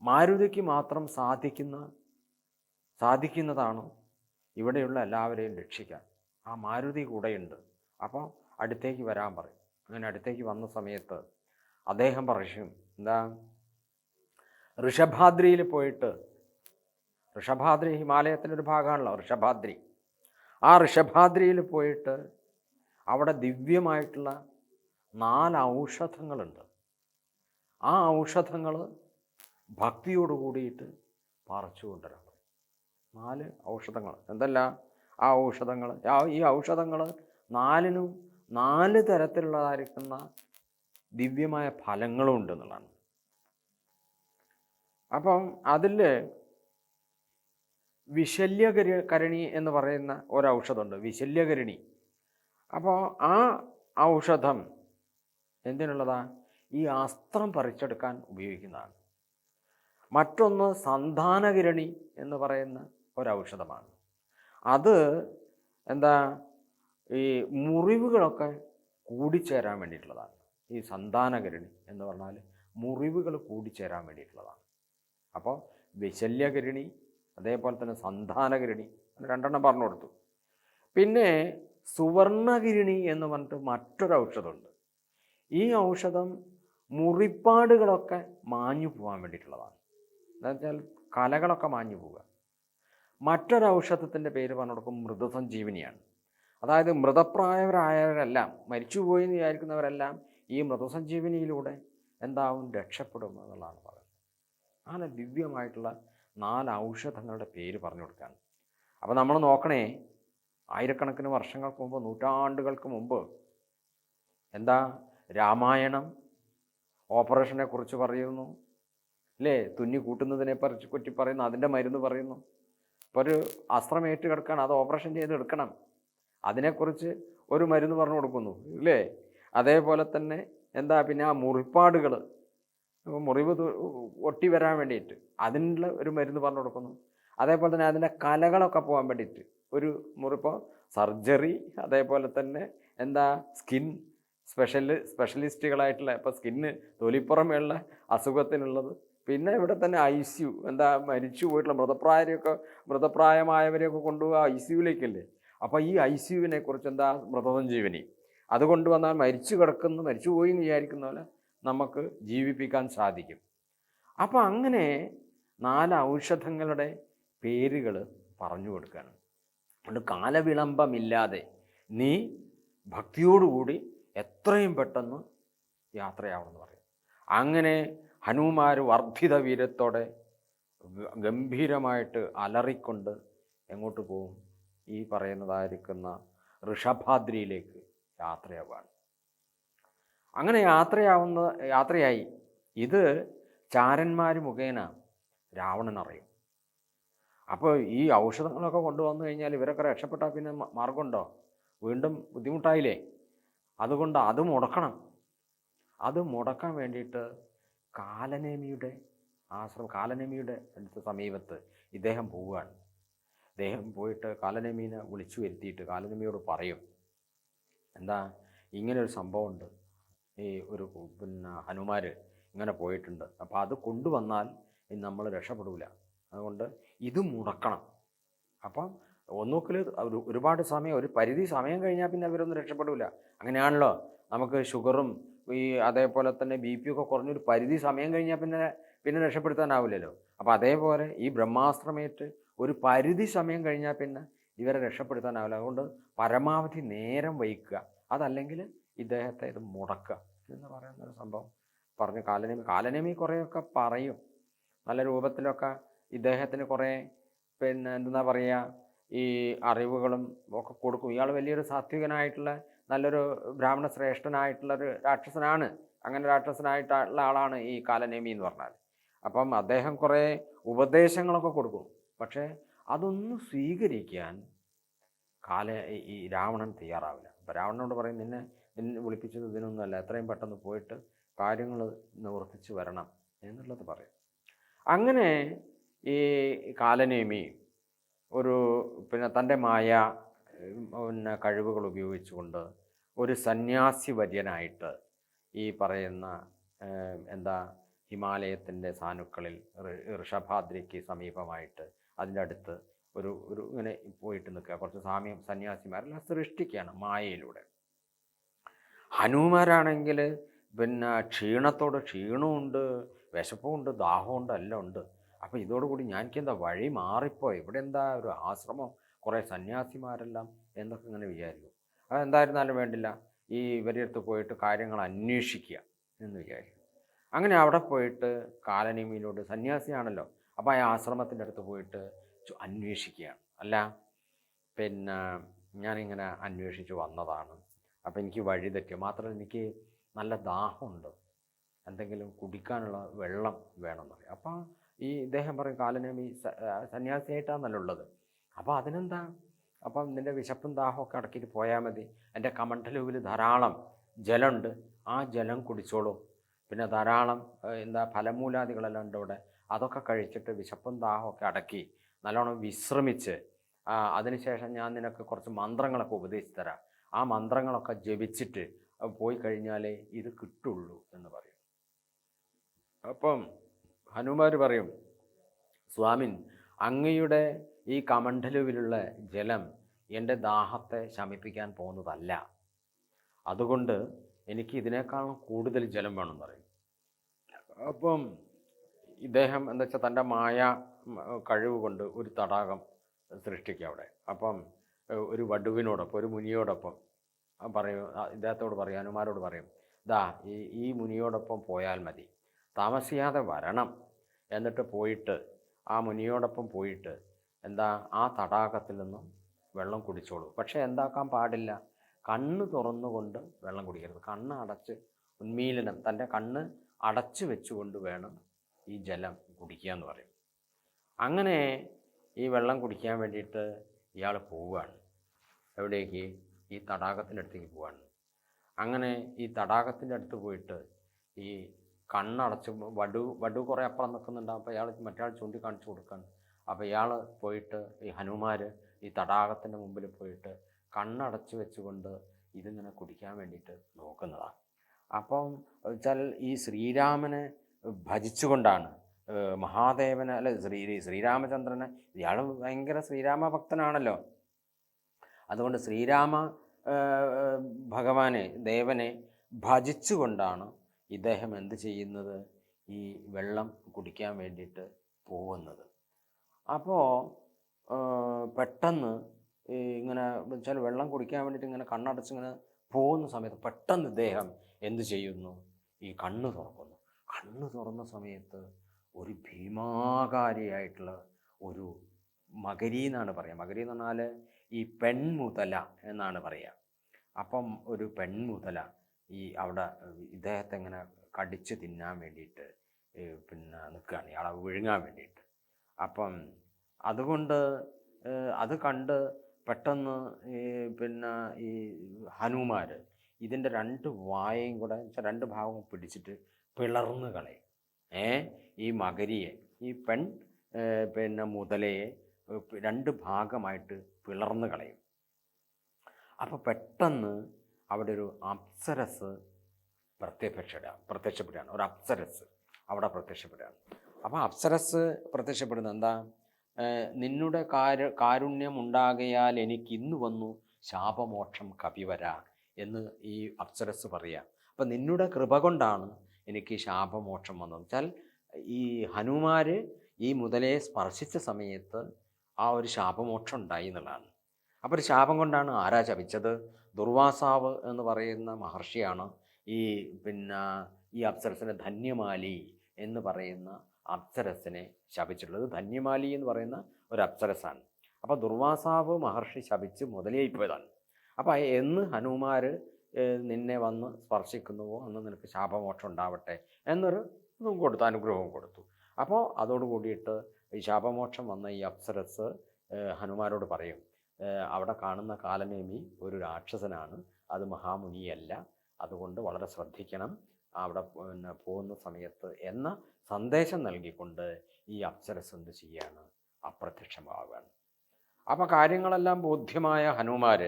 മാരുതിക്ക് മാത്രം സാധിക്കുന്നതാണ് ഇവിടെയുള്ള എല്ലാവരെയും രക്ഷിക്കാൻ. ആ മാരുതി കൂടെയുണ്ട്. അപ്പോൾ അടുത്തേക്ക് വരാൻ പറയും. അങ്ങനെ അടുത്തേക്ക് വന്ന സമയത്ത് അദ്ദേഹം പറയും, എന്താ, ഋഷഭാദ്രിയിൽ പോയിട്ട്, ഋഷഭാദ്രി ഹിമാലയത്തിൻ്റെ ഒരു ഭാഗമാണല്ലോ ഋഷഭാദ്രി, ആ ഋഷഭാദ്രിയിൽ പോയിട്ട് അവിടെ ദിവ്യമായിട്ടുള്ള 4 ഔഷധങ്ങളുണ്ട്. ആ ഔഷധങ്ങൾ ഭക്തിയോട് കൂടിയിട്ട് പറിച്ചു കൊണ്ടുവരാൻ. 4 ഔഷധങ്ങൾ. എന്തല്ല ആ ഔഷധങ്ങൾ? ഈ ഔഷധങ്ങൾ 4നും 4 തരത്തിലുള്ളതായിരിക്കുന്ന ദിവ്യമായ ഫലങ്ങളും ഉണ്ടെന്നുള്ളതാണ്. അപ്പം അതിൽ വിശല്യകരണി എന്ന് പറയുന്ന ഒരൗഷധമുണ്ട്, വിശല്യകരണി. അപ്പോൾ ആ ഔഷധം എന്തിനുള്ളതാണ്? ഈ അസ്ത്രം പറിച്ചെടുക്കാൻ ഉപയോഗിക്കുന്നതാണ്. മറ്റൊന്ന് സന്താനകിരണി എന്ന് പറയുന്ന ഒരൗഷധമാണ്. അത് എന്താ, ഈ മുറിവുകളൊക്കെ കൂടിച്ചേരാൻ വേണ്ടിയിട്ടുള്ളതാണ്. ഈ സന്താനകിരണി എന്ന് പറഞ്ഞാൽ മുറിവുകൾ കൂടിച്ചേരാൻ വേണ്ടിയിട്ടുള്ളതാണ്. അപ്പോൾ വിശല്യകിരണി, അതേപോലെ തന്നെ സന്താനകിരണി, 2 പറഞ്ഞു കൊടുത്തു. പിന്നെ സുവർണകിരണി എന്ന് പറഞ്ഞിട്ട് മറ്റൊരു ഔഷധമുണ്ട്. ഈ ഔഷധം മുറിപ്പാടുകളൊക്കെ മാഞ്ഞു പോകാൻ വേണ്ടിയിട്ടുള്ളതാണ്. എന്താ വെച്ചാൽ കലകളൊക്കെ മാഞ്ഞു പോവുക. മറ്റൊരു ഔഷധത്തിൻ്റെ പേര് പറഞ്ഞു കൊടുക്കും മൃദുസഞ്ജീവനിയാണ്. അതായത് മൃതപ്രായവരായവരെല്ലാം, മരിച്ചുപോയി എന്ന് വിചാരിക്കുന്നവരെല്ലാം ഈ മൃദുസഞ്ജീവനിയിലൂടെ എന്താവും, രക്ഷപ്പെടും എന്നുള്ളതാണ് പറയുന്നത്. അങ്ങനെ ദിവ്യമായിട്ടുള്ള 4 ഔഷധങ്ങളുടെ പേര് പറഞ്ഞു കൊടുക്കുകയാണ്. അപ്പോൾ നമ്മൾ നോക്കണേ, ആയിരക്കണക്കിന് വർഷങ്ങൾക്ക് മുമ്പ്, നൂറ്റാണ്ടുകൾക്ക് മുമ്പ് എന്താ, രാമായണം ഓപ്പറേഷനെ കുറിച്ച് പറയുന്നു, അല്ലേ? തുന്നി കൂട്ടുന്നതിനെ പറ്റി പറയുന്നു, അതിൻ്റെ മരുന്ന് പറയുന്നു. ഇപ്പോൾ ഒരു അസ്ത്രമേറ്റ് കിടക്കുകയാണ്, അത് ഓപ്പറേഷൻ ചെയ്ത് എടുക്കണം, അതിനെക്കുറിച്ച് ഒരു മരുന്ന് പറഞ്ഞു കൊടുക്കുന്നു, ഇല്ലേ? അതേപോലെ തന്നെ എന്താ, പിന്നെ ആ മുറിപ്പാടുകൾ, മുറിവ് ഒട്ടി വരാൻ വേണ്ടിയിട്ട് അതിനുള്ള ഒരു മരുന്ന് പറഞ്ഞു കൊടുക്കുന്നു. അതേപോലെ തന്നെ അതിൻ്റെ കലകളൊക്കെ പോകാൻ വേണ്ടിയിട്ട് ഒരു മുറിപ്പോൾ സർജറി, അതേപോലെ തന്നെ എന്താ സ്കിൻ സ്പെഷ്യലിസ്റ്റുകളായിട്ടുള്ള, ഇപ്പോൾ സ്കിന്ന് തൊലിപ്പുറമേയുള്ള അസുഖത്തിനുള്ളത്. പിന്നെ ഇവിടെ തന്നെ ICU, എന്താ മരിച്ചു പോയിട്ടുള്ള മൃതപ്രായമായവരെയൊക്കെ കൊണ്ടുപോകുക ICUവിലേക്കല്ലേ. അപ്പോൾ ഈ ICUവിനെ കുറിച്ച് എന്താ, മൃതസഞ്ജീവനി അത് കൊണ്ടുവന്നാൽ മരിച്ചു പോയി എന്ന് വിചാരിക്കുന്ന പോലെ നമുക്ക് ജീവിപ്പിക്കാൻ സാധിക്കും. അപ്പോൾ അങ്ങനെ 4 ഔഷധങ്ങളുടെ പേരുകൾ പറഞ്ഞു കൊടുക്കുകയാണ്. അതുകൊണ്ട് കാലവിളംബമില്ലാതെ നീ ഭക്തിയോടുകൂടി എത്രയും പെട്ടെന്ന് യാത്രയാവണമെന്ന് പറയും. അങ്ങനെ ഹനുമാർ വർദ്ധിത വീര്യത്തോടെ ഗംഭീരമായിട്ട് അലറിക്കൊണ്ട് എങ്ങോട്ട് പോകും? ഈ പറയുന്നതായിരിക്കുന്ന ഋഷഭാദ്രിയിലേക്ക് യാത്രയാവുകയാണ്. അങ്ങനെ യാത്രയായി ഇത് ചാരന്മാർ മുഖേന രാവണൻ അറിയും. അപ്പോൾ ഈ ഔഷധങ്ങളൊക്കെ കൊണ്ടുവന്നു കഴിഞ്ഞാൽ ഇവരൊക്കെ രക്ഷപ്പെട്ടാൽ പിന്നെ മാർഗമുണ്ടോ? വീണ്ടും ബുദ്ധിമുട്ടായില്ലേ? അതുകൊണ്ട് അത് മുടക്കണം. അത് മുടക്കാൻ വേണ്ടിയിട്ട് കാലനേമിയുടെ അടുത്ത സമീപത്ത് ഇദ്ദേഹം പോവുകയാണ്. ഇദ്ദേഹം പോയിട്ട് കാലനേമീനെ വിളിച്ചു വരുത്തിയിട്ട് കാലനേമിയോട് പറയും, എന്താ ഇങ്ങനൊരു സംഭവമുണ്ട്, ഈ ഒരു ഹനുമാർ ഇങ്ങനെ പോയിട്ടുണ്ട്, അപ്പോൾ അത് കൊണ്ടുവന്നാൽ നമ്മൾ രക്ഷപ്പെടില്ല, അതുകൊണ്ട് ഇത് മുടക്കണം. അപ്പം ഒന്നുകിൽ ഒരുപാട് സമയം, ഒരു പരിധി സമയം കഴിഞ്ഞാൽ പിന്നെ അവരൊന്നും രക്ഷപ്പെടില്ല. അങ്ങനെയാണല്ലോ നമുക്ക് ഷുഗറും ഈ അതേപോലെ തന്നെ BP ഒക്കെ കുറഞ്ഞൊരു പരിധി സമയം കഴിഞ്ഞാൽ പിന്നെ രക്ഷപ്പെടുത്താനാവില്ലല്ലോ. അപ്പോൾ അതേപോലെ ഈ ബ്രഹ്മാസ്ത്രമേറ്റ് ഒരു പരിധി സമയം കഴിഞ്ഞാൽ പിന്നെ ഇവരെ രക്ഷപ്പെടുത്താനാവില്ല. അതുകൊണ്ട് പരമാവധി നേരം വയ്ക്കുക, അതല്ലെങ്കിൽ ഇദ്ദേഹത്തെ ഇത് മുടക്കുക എന്ന് പറയുന്നൊരു സംഭവം പറഞ്ഞ് കാലനേമി കുറേയൊക്കെ പറയും, നല്ല രൂപത്തിലൊക്കെ ഇദ്ദേഹത്തിന് കുറേ എന്താ പറയുക ഈ അറിവുകളും ഒക്കെ കൊടുക്കും. ഇയാൾ വലിയൊരു സാത്വികനായിട്ടുള്ള നല്ലൊരു ബ്രാഹ്മണ ശ്രേഷ്ഠനായിട്ടുള്ളൊരു രാക്ഷസനാണ്. അങ്ങനെ രാക്ഷസനായിട്ടുള്ള ആളാണ് ഈ കാലനേമി എന്ന് പറഞ്ഞാൽ. അപ്പം അദ്ദേഹം കുറേ ഉപദേശങ്ങളൊക്കെ കൊടുക്കും. പക്ഷേ അതൊന്നും സ്വീകരിക്കാൻ ഈ രാവണൻ തയ്യാറാവില്ല. അപ്പോൾ രാവണനോട് പറയും, നിന്നെ വിളിപ്പിച്ചത് ഇതിനൊന്നുമല്ല, എത്രയും പെട്ടെന്ന് പോയിട്ട് കാര്യങ്ങൾ നിവർത്തിച്ച് വരണം എന്നുള്ളത് പറയും. അങ്ങനെ ഈ കാലനേമി ഒരു തൻ്റെ കഴിവുകൾ ഉപയോഗിച്ചുകൊണ്ട് ഒരു സന്യാസി വര്യനായിട്ട് ഈ പറയുന്ന ഹിമാലയത്തിൻ്റെ സാനുക്കളിൽ ഋഷഭാദ്രിക്ക് സമീപമായിട്ട് അതിൻ്റെ അടുത്ത് ഒരു ഇങ്ങനെ പോയിട്ട് നിൽക്കുക. കുറച്ച് സന്യാസിമാരെല്ലാം സൃഷ്ടിക്കുകയാണ് മായയിലൂടെ. ഹനുമാരാണെങ്കിൽ ക്ഷീണത്തോട് ക്ഷീണമുണ്ട്, വിശപ്പുമുണ്ട്, ദാഹമുണ്ട്, എല്ലാം ഉണ്ട്. അപ്പോൾ ഇതോടുകൂടി എനിക്കെന്താ വഴി മാറിപ്പോയി, ഇവിടെ എന്താ ഒരു ആശ്രമം, കുറേ സന്യാസിമാരെല്ലാം എന്നൊക്കെ ഇങ്ങനെ വിചാരിക്കും. അതെന്തായിരുന്നാലും വേണ്ടില്ല, ഈ ഇവരുടെ അടുത്ത് പോയിട്ട് കാര്യങ്ങൾ അന്വേഷിക്കുക എന്ന് വിചാരിക്കും. അങ്ങനെ അവിടെ പോയിട്ട് കാലനേമിയിലോട്, സന്യാസിയാണല്ലോ, അപ്പോൾ ആ ആശ്രമത്തിൻ്റെ അടുത്ത് പോയിട്ട് അന്വേഷിക്കുകയാണ്. അല്ല ഞാനിങ്ങനെ അന്വേഷിച്ച് വന്നതാണ്, അപ്പോൾ എനിക്ക് വഴി തെറ്റി, മാത്രമല്ല എനിക്ക് നല്ല ദാഹമുണ്ട്, എന്തെങ്കിലും കുടിക്കാനുള്ള വെള്ളം വേണമെന്ന് പറയും. അപ്പോൾ ഇദ്ദേഹം പറയും, കാലനേമി സന്യാസിയായിട്ടാണല്ലോ ഉള്ളത്, അപ്പോൾ അതിനെന്താ, അപ്പം നിൻ്റെ വിശപ്പും ദാഹമൊക്കെ അടക്കിയിട്ട് പോയാൽ മതി, എൻ്റെ കമണ്ഡലൂവിൽ ധാരാളം ജലമുണ്ട്, ആ ജലം കുടിച്ചോളൂ, പിന്നെ ധാരാളം ഫലമൂലാദികളെല്ലാം ഉണ്ട് ഇവിടെ, അതൊക്കെ കഴിച്ചിട്ട് വിശപ്പും ദാഹമൊക്കെ അടക്കി നല്ലോണം വിശ്രമിച്ച് അതിനുശേഷം ഞാൻ നിനക്ക് കുറച്ച് മന്ത്രങ്ങളൊക്കെ ഉപദേശിച്ച് തരാം, ആ മന്ത്രങ്ങളൊക്കെ ജപിച്ചിട്ട് പോയി കഴിഞ്ഞാലേ ഇത് കിട്ടുള്ളൂ എന്ന് പറയും. അപ്പം ഹനുമാർ പറയും, സ്വാമിൻ, അങ്ങയുടെ ഈ കമണ്ഡലുവിലുള്ള ജലം എൻ്റെ ദാഹത്തെ ശമിപ്പിക്കാൻ പോകുന്നതല്ല, അതുകൊണ്ട് എനിക്ക് ഇതിനേക്കാളും കൂടുതൽ ജലം വേണമെന്ന് പറയും. അപ്പം ഇദ്ദേഹം എന്താ വെച്ചാൽ തൻ്റെ കഴിവ് കൊണ്ട് ഒരു തടാകം സൃഷ്ടിക്കുക അവിടെ. അപ്പം ഒരു വടുവിനോടൊപ്പം, ഒരു മുനിയോടൊപ്പം പറയും, ഇദ്ദേഹത്തോട് പറയും, ഹനുമാരോട് പറയും, ഈ മുനിയോടൊപ്പം പോയാൽ മതി, താമസിയാതെ വരണം, എന്നിട്ട് പോയിട്ട് ആ മുനിയോടൊപ്പം പോയിട്ട് ആ തടാകത്തിൽ നിന്നും വെള്ളം കുടിച്ചോളൂ. പക്ഷേ എന്താക്കാൻ പാടില്ല, കണ്ണ് തുറന്നുകൊണ്ട് വെള്ളം കുടിക്കരുത്, കണ്ണ് അടച്ച് ഉന്മീലനം, തൻ്റെ കണ്ണ് അടച്ചു വെച്ചുകൊണ്ട് വേണം ഈ ജലം കുടിക്കുക എന്ന് പറയും. അങ്ങനെ ഈ വെള്ളം കുടിക്കാൻ വേണ്ടിയിട്ട് ഇയാൾ പോവുകയാണ്. എവിടേക്ക്? ഈ തടാകത്തിൻ്റെ അടുത്തേക്ക് പോവുകയാണ്. അങ്ങനെ ഈ തടാകത്തിൻ്റെ അടുത്ത് പോയിട്ട് ഈ കണ്ണടച്ച് വടു കുറേ അപ്പുറം നിൽക്കുന്നുണ്ടാകും. അപ്പോൾ ഇയാൾ മറ്റേ ചൂണ്ടിക്കാണിച്ചു കൊടുക്കുകയാണ്. അപ്പോൾ ഇയാൾ പോയിട്ട് ഈ ഹനുമാർ ഈ തടാകത്തിൻ്റെ മുമ്പിൽ പോയിട്ട് കണ്ണടച്ച് വെച്ചുകൊണ്ട് ഇതിങ്ങനെ കുടിക്കാൻ വേണ്ടിയിട്ട് നോക്കുന്നതാണ്. അപ്പം വെച്ചാൽ ഈ ശ്രീരാമനെ ഭജിച്ചുകൊണ്ടാണ് മഹാദേവനെ, അല്ല ശ്രീരാമചന്ദ്രനെ, ഇയാൾ ഭയങ്കര ശ്രീരാമ ഭക്തനാണല്ലോ, അതുകൊണ്ട് ശ്രീരാമ ഭഗവാനെ, ദേവനെ ഭജിച്ചുകൊണ്ടാണ് ഇദ്ദേഹം എന്ത് ചെയ്യുന്നത്, ഈ വെള്ളം കുടിക്കാൻ വേണ്ടിയിട്ട് പോകുന്നത്. അപ്പോൾ പെട്ടെന്ന് ഇങ്ങനെ വെച്ചാൽ വെള്ളം കുടിക്കാൻ വേണ്ടിയിട്ട് ഇങ്ങനെ കണ്ണടച്ചിങ്ങനെ പോകുന്ന സമയത്ത് പെട്ടെന്ന് ഇദ്ദേഹം എന്ത് ചെയ്യുന്നു, ഈ കണ്ണ് തുറക്കുന്നു. കണ്ണ് തുറന്ന സമയത്ത് ഒരു ഭീമാകാരിയായിട്ടുള്ള ഒരു മകരി എന്നാണ് പറയുക. മകരി എന്ന് പറഞ്ഞാൽ ഈ പെൺമുതല എന്നാണ് പറയുക. അപ്പം ഒരു പെൺമുതല ഈ അവിടെ ഇദ്ദേഹത്തെ ഇങ്ങനെ കടിച്ച് തിന്നാൻ വേണ്ടിയിട്ട് പിന്നെ നിൽക്കുകയാണ്, ഇയാളെ വിഴുങ്ങാൻ വേണ്ടിയിട്ട്. അപ്പം അതുകൊണ്ട് അത് കണ്ട് പെട്ടെന്ന് പിന്നെ ഈ ഹനുമാർ ഇതിൻ്റെ രണ്ട് വായയും കൂടെ രണ്ട് ഭാഗവും പിടിച്ചിട്ട് പിളർന്ന് കളയും. ഈ മകരിയെ, ഈ പിന്നെ മുതലയെ രണ്ട് ഭാഗമായിട്ട് പിളർന്ന് കളയും. അപ്പോൾ പെട്ടെന്ന് അവിടെ ഒരു അപ്സരസ് പ്രത്യക്ഷപ്പെടുകയാണ്. ഒരു അപ്സരസ് അവിടെ പ്രത്യക്ഷപ്പെടുകയാണ്. അപ്പോൾ അപ്സരസ് പ്രത്യക്ഷപ്പെടുന്നത് എന്താ? നിന്നുടെ കാരുണ്യം ഉണ്ടാകയാൽ എനിക്ക് ഇന്ന് വന്നു ശാപമോക്ഷം കപിവര എന്ന് ഈ അപ്സരസ് പറയുക. അപ്പം നിന്നുടെ കൃപ കൊണ്ടാണ് എനിക്ക് ശാപമോക്ഷം വന്നത്. വെച്ചാൽ ഈ ഹനുമാർ ഈ മുതലയെ സ്പർശിച്ച സമയത്ത് ആ ഒരു ശാപമോക്ഷം ഉണ്ടായി എന്നുള്ളതാണ്. അപ്പോൾ ഒരു ശാപം കൊണ്ടാണ് ആരാ ശപിച്ചത്? ദുർവാസാവ് എന്ന് പറയുന്ന മഹർഷിയാണ് പിന്നെ ഈ അപ്സരസിനെ ധന്യമാലി എന്ന് പറയുന്ന അപ്സരസിനെ ശപിച്ചിട്ടുള്ളത്. ധന്യമാലി എന്ന് പറയുന്ന ഒരു അപ്സരസാണ്. അപ്പോൾ ദുർവാസാവ് മഹർഷി ശപിച്ച് മുതലായിപ്പോയതാണ്. അപ്പോൾ എന്ന് ഹനുമാർ നിന്നെ വന്ന് സ്പർശിക്കുന്നുവോ അന്ന് നിനക്ക് ശാപമോക്ഷം ഉണ്ടാവട്ടെ എന്നൊരു ഇതും കൊടുത്തു, അനുഗ്രഹവും കൊടുത്തു. അപ്പോൾ അതോട് കൂടിയിട്ട് ഈ ശാപമോക്ഷം വന്ന ഈ അപ്സരസ് ഹനുമാരോട് പറയും, അവിടെ കാണുന്ന കാലനേമി ഒരു രാക്ഷസനാണ്, അത് മഹാമുനിയല്ല, അതുകൊണ്ട് വളരെ ശ്രദ്ധിക്കണം അവിടെ പിന്നെ പോകുന്ന സമയത്ത് എന്ന സന്ദേശം നൽകിക്കൊണ്ട് ഈ അപ്സരസ് എന്ത് ചെയ്യാണ്? അപ്രത്യക്ഷമാവുകയാണ്. അപ്പോൾ കാര്യങ്ങളെല്ലാം ബോധ്യമായ ഹനുമാർ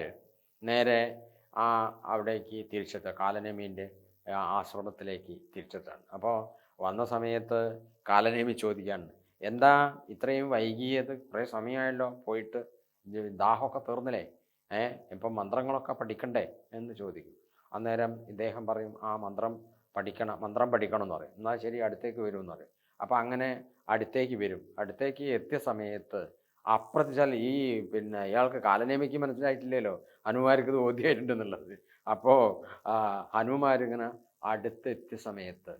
നേരെ അവിടേക്ക് തിരിച്ചെത്തുക, കാലനേമീൻ്റെ ആശ്രമത്തിലേക്ക് തിരിച്ചെത്താണ്. അപ്പോൾ വന്ന സമയത്ത് കാലനേമി ചോദിക്കാണ്, എന്താ ഇത്രയും വൈകിയത്? കുറേ സമയമായല്ലോ പോയിട്ട്, ദാഹമൊക്കെ തീർന്നില്ലേ? ഇപ്പം മന്ത്രങ്ങളൊക്കെ പഠിക്കണ്ടേ എന്ന് ചോദിക്കും. അന്നേരം ഇദ്ദേഹം പറയും, ആ മന്ത്രം പഠിക്കണം എന്ന് പറയും. എന്നാൽ ശരി, അടുത്തേക്ക് വരുമെന്ന് പറയും. അപ്പോൾ അങ്ങനെ അടുത്തേക്ക് വരും. അടുത്തേക്ക് എത്തിയ സമയത്ത് അപ്രത്യക്ഷാൽ ഈ പിന്നെ ഇയാൾക്ക് കാലനേമിക്ക് മനസ്സിലായിട്ടില്ലല്ലോ ഹനുമാർക്ക് ഇത് ബോധ്യമായിട്ടുണ്ടെന്നുള്ളത്. അപ്പോൾ ഹനുമാരിങ്ങനെ അടുത്തെത്തിയ സമയത്ത്,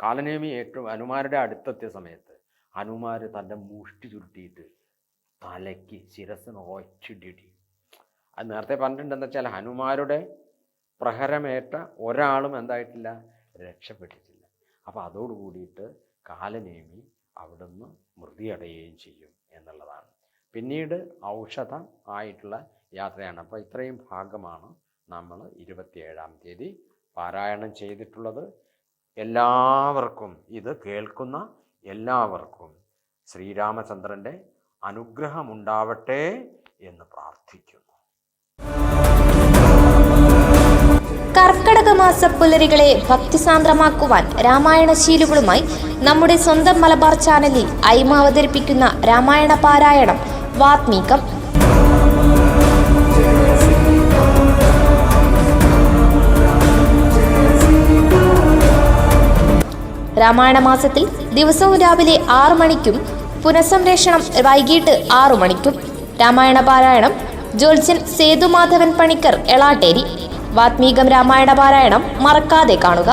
കാലനേമി ഏറ്റവും ഹനുമാരുടെ അടുത്തെത്തിയ സമയത്ത് ഹനുമാർ തൻ്റെ മുഷ്ടി ചുരുട്ടിയിട്ട് തലയ്ക്ക് ശിരസിന് ഒച്ചിടിടി. അത് നേരത്തെ പറഞ്ഞിട്ടുണ്ടെന്ന് വെച്ചാൽ ഹനുമാരുടെ പ്രഹരമേറ്റ ഒരാളും എന്തായിട്ടില്ല, രക്ഷപ്പെട്ടിട്ടില്ല. അപ്പോൾ അതോട് കൂടിയിട്ട് കാലനേമി അവിടുന്ന് മൃതിയടയുകയും ചെയ്യും എന്നുള്ളതാണ്. പിന്നീട് ഔഷധം ആയിട്ടുള്ള യാത്രയാണ്. അപ്പോൾ ഇത്രയും ഭാഗമാണ് നമ്മൾ 27-ാം തീയതി പാരായണം ചെയ്തിട്ടുള്ളത്. എല്ലാവർക്കും, ഇത് കേൾക്കുന്ന എല്ലാവർക്കും ശ്രീരാമചന്ദ്രൻ്റെ അനുഗ്രഹമുണ്ടാവട്ടെ എന്ന് പ്രാർത്ഥിക്കുന്നു. കർക്കടക മാസ പുലരികളെ ഭക്തിസാന്ദ്രമാക്കുവാൻ രാമായണ ശീലുകളുമായി നമ്മുടെ സ്വന്തം മലബാർ ചാനലിൽ ഐമ അവതരിപ്പിക്കുന്ന രാമായണ പാരായണം വാത്മീകം. രാമായണ മാസത്തിൽ ദിവസവും രാവിലെ 6 മണിക്കും പുനഃസംപ്രേഷണം വൈകിട്ട് 6 മണിക്കും. രാമായണ പാരായണം ജ്യോത്സ്യൻ സേതുമാധവൻ പണിക്കർ, എളാട്ടേരി. വാത്മീകം രാമായണ പാരായണം മറക്കാതെ കാണുക.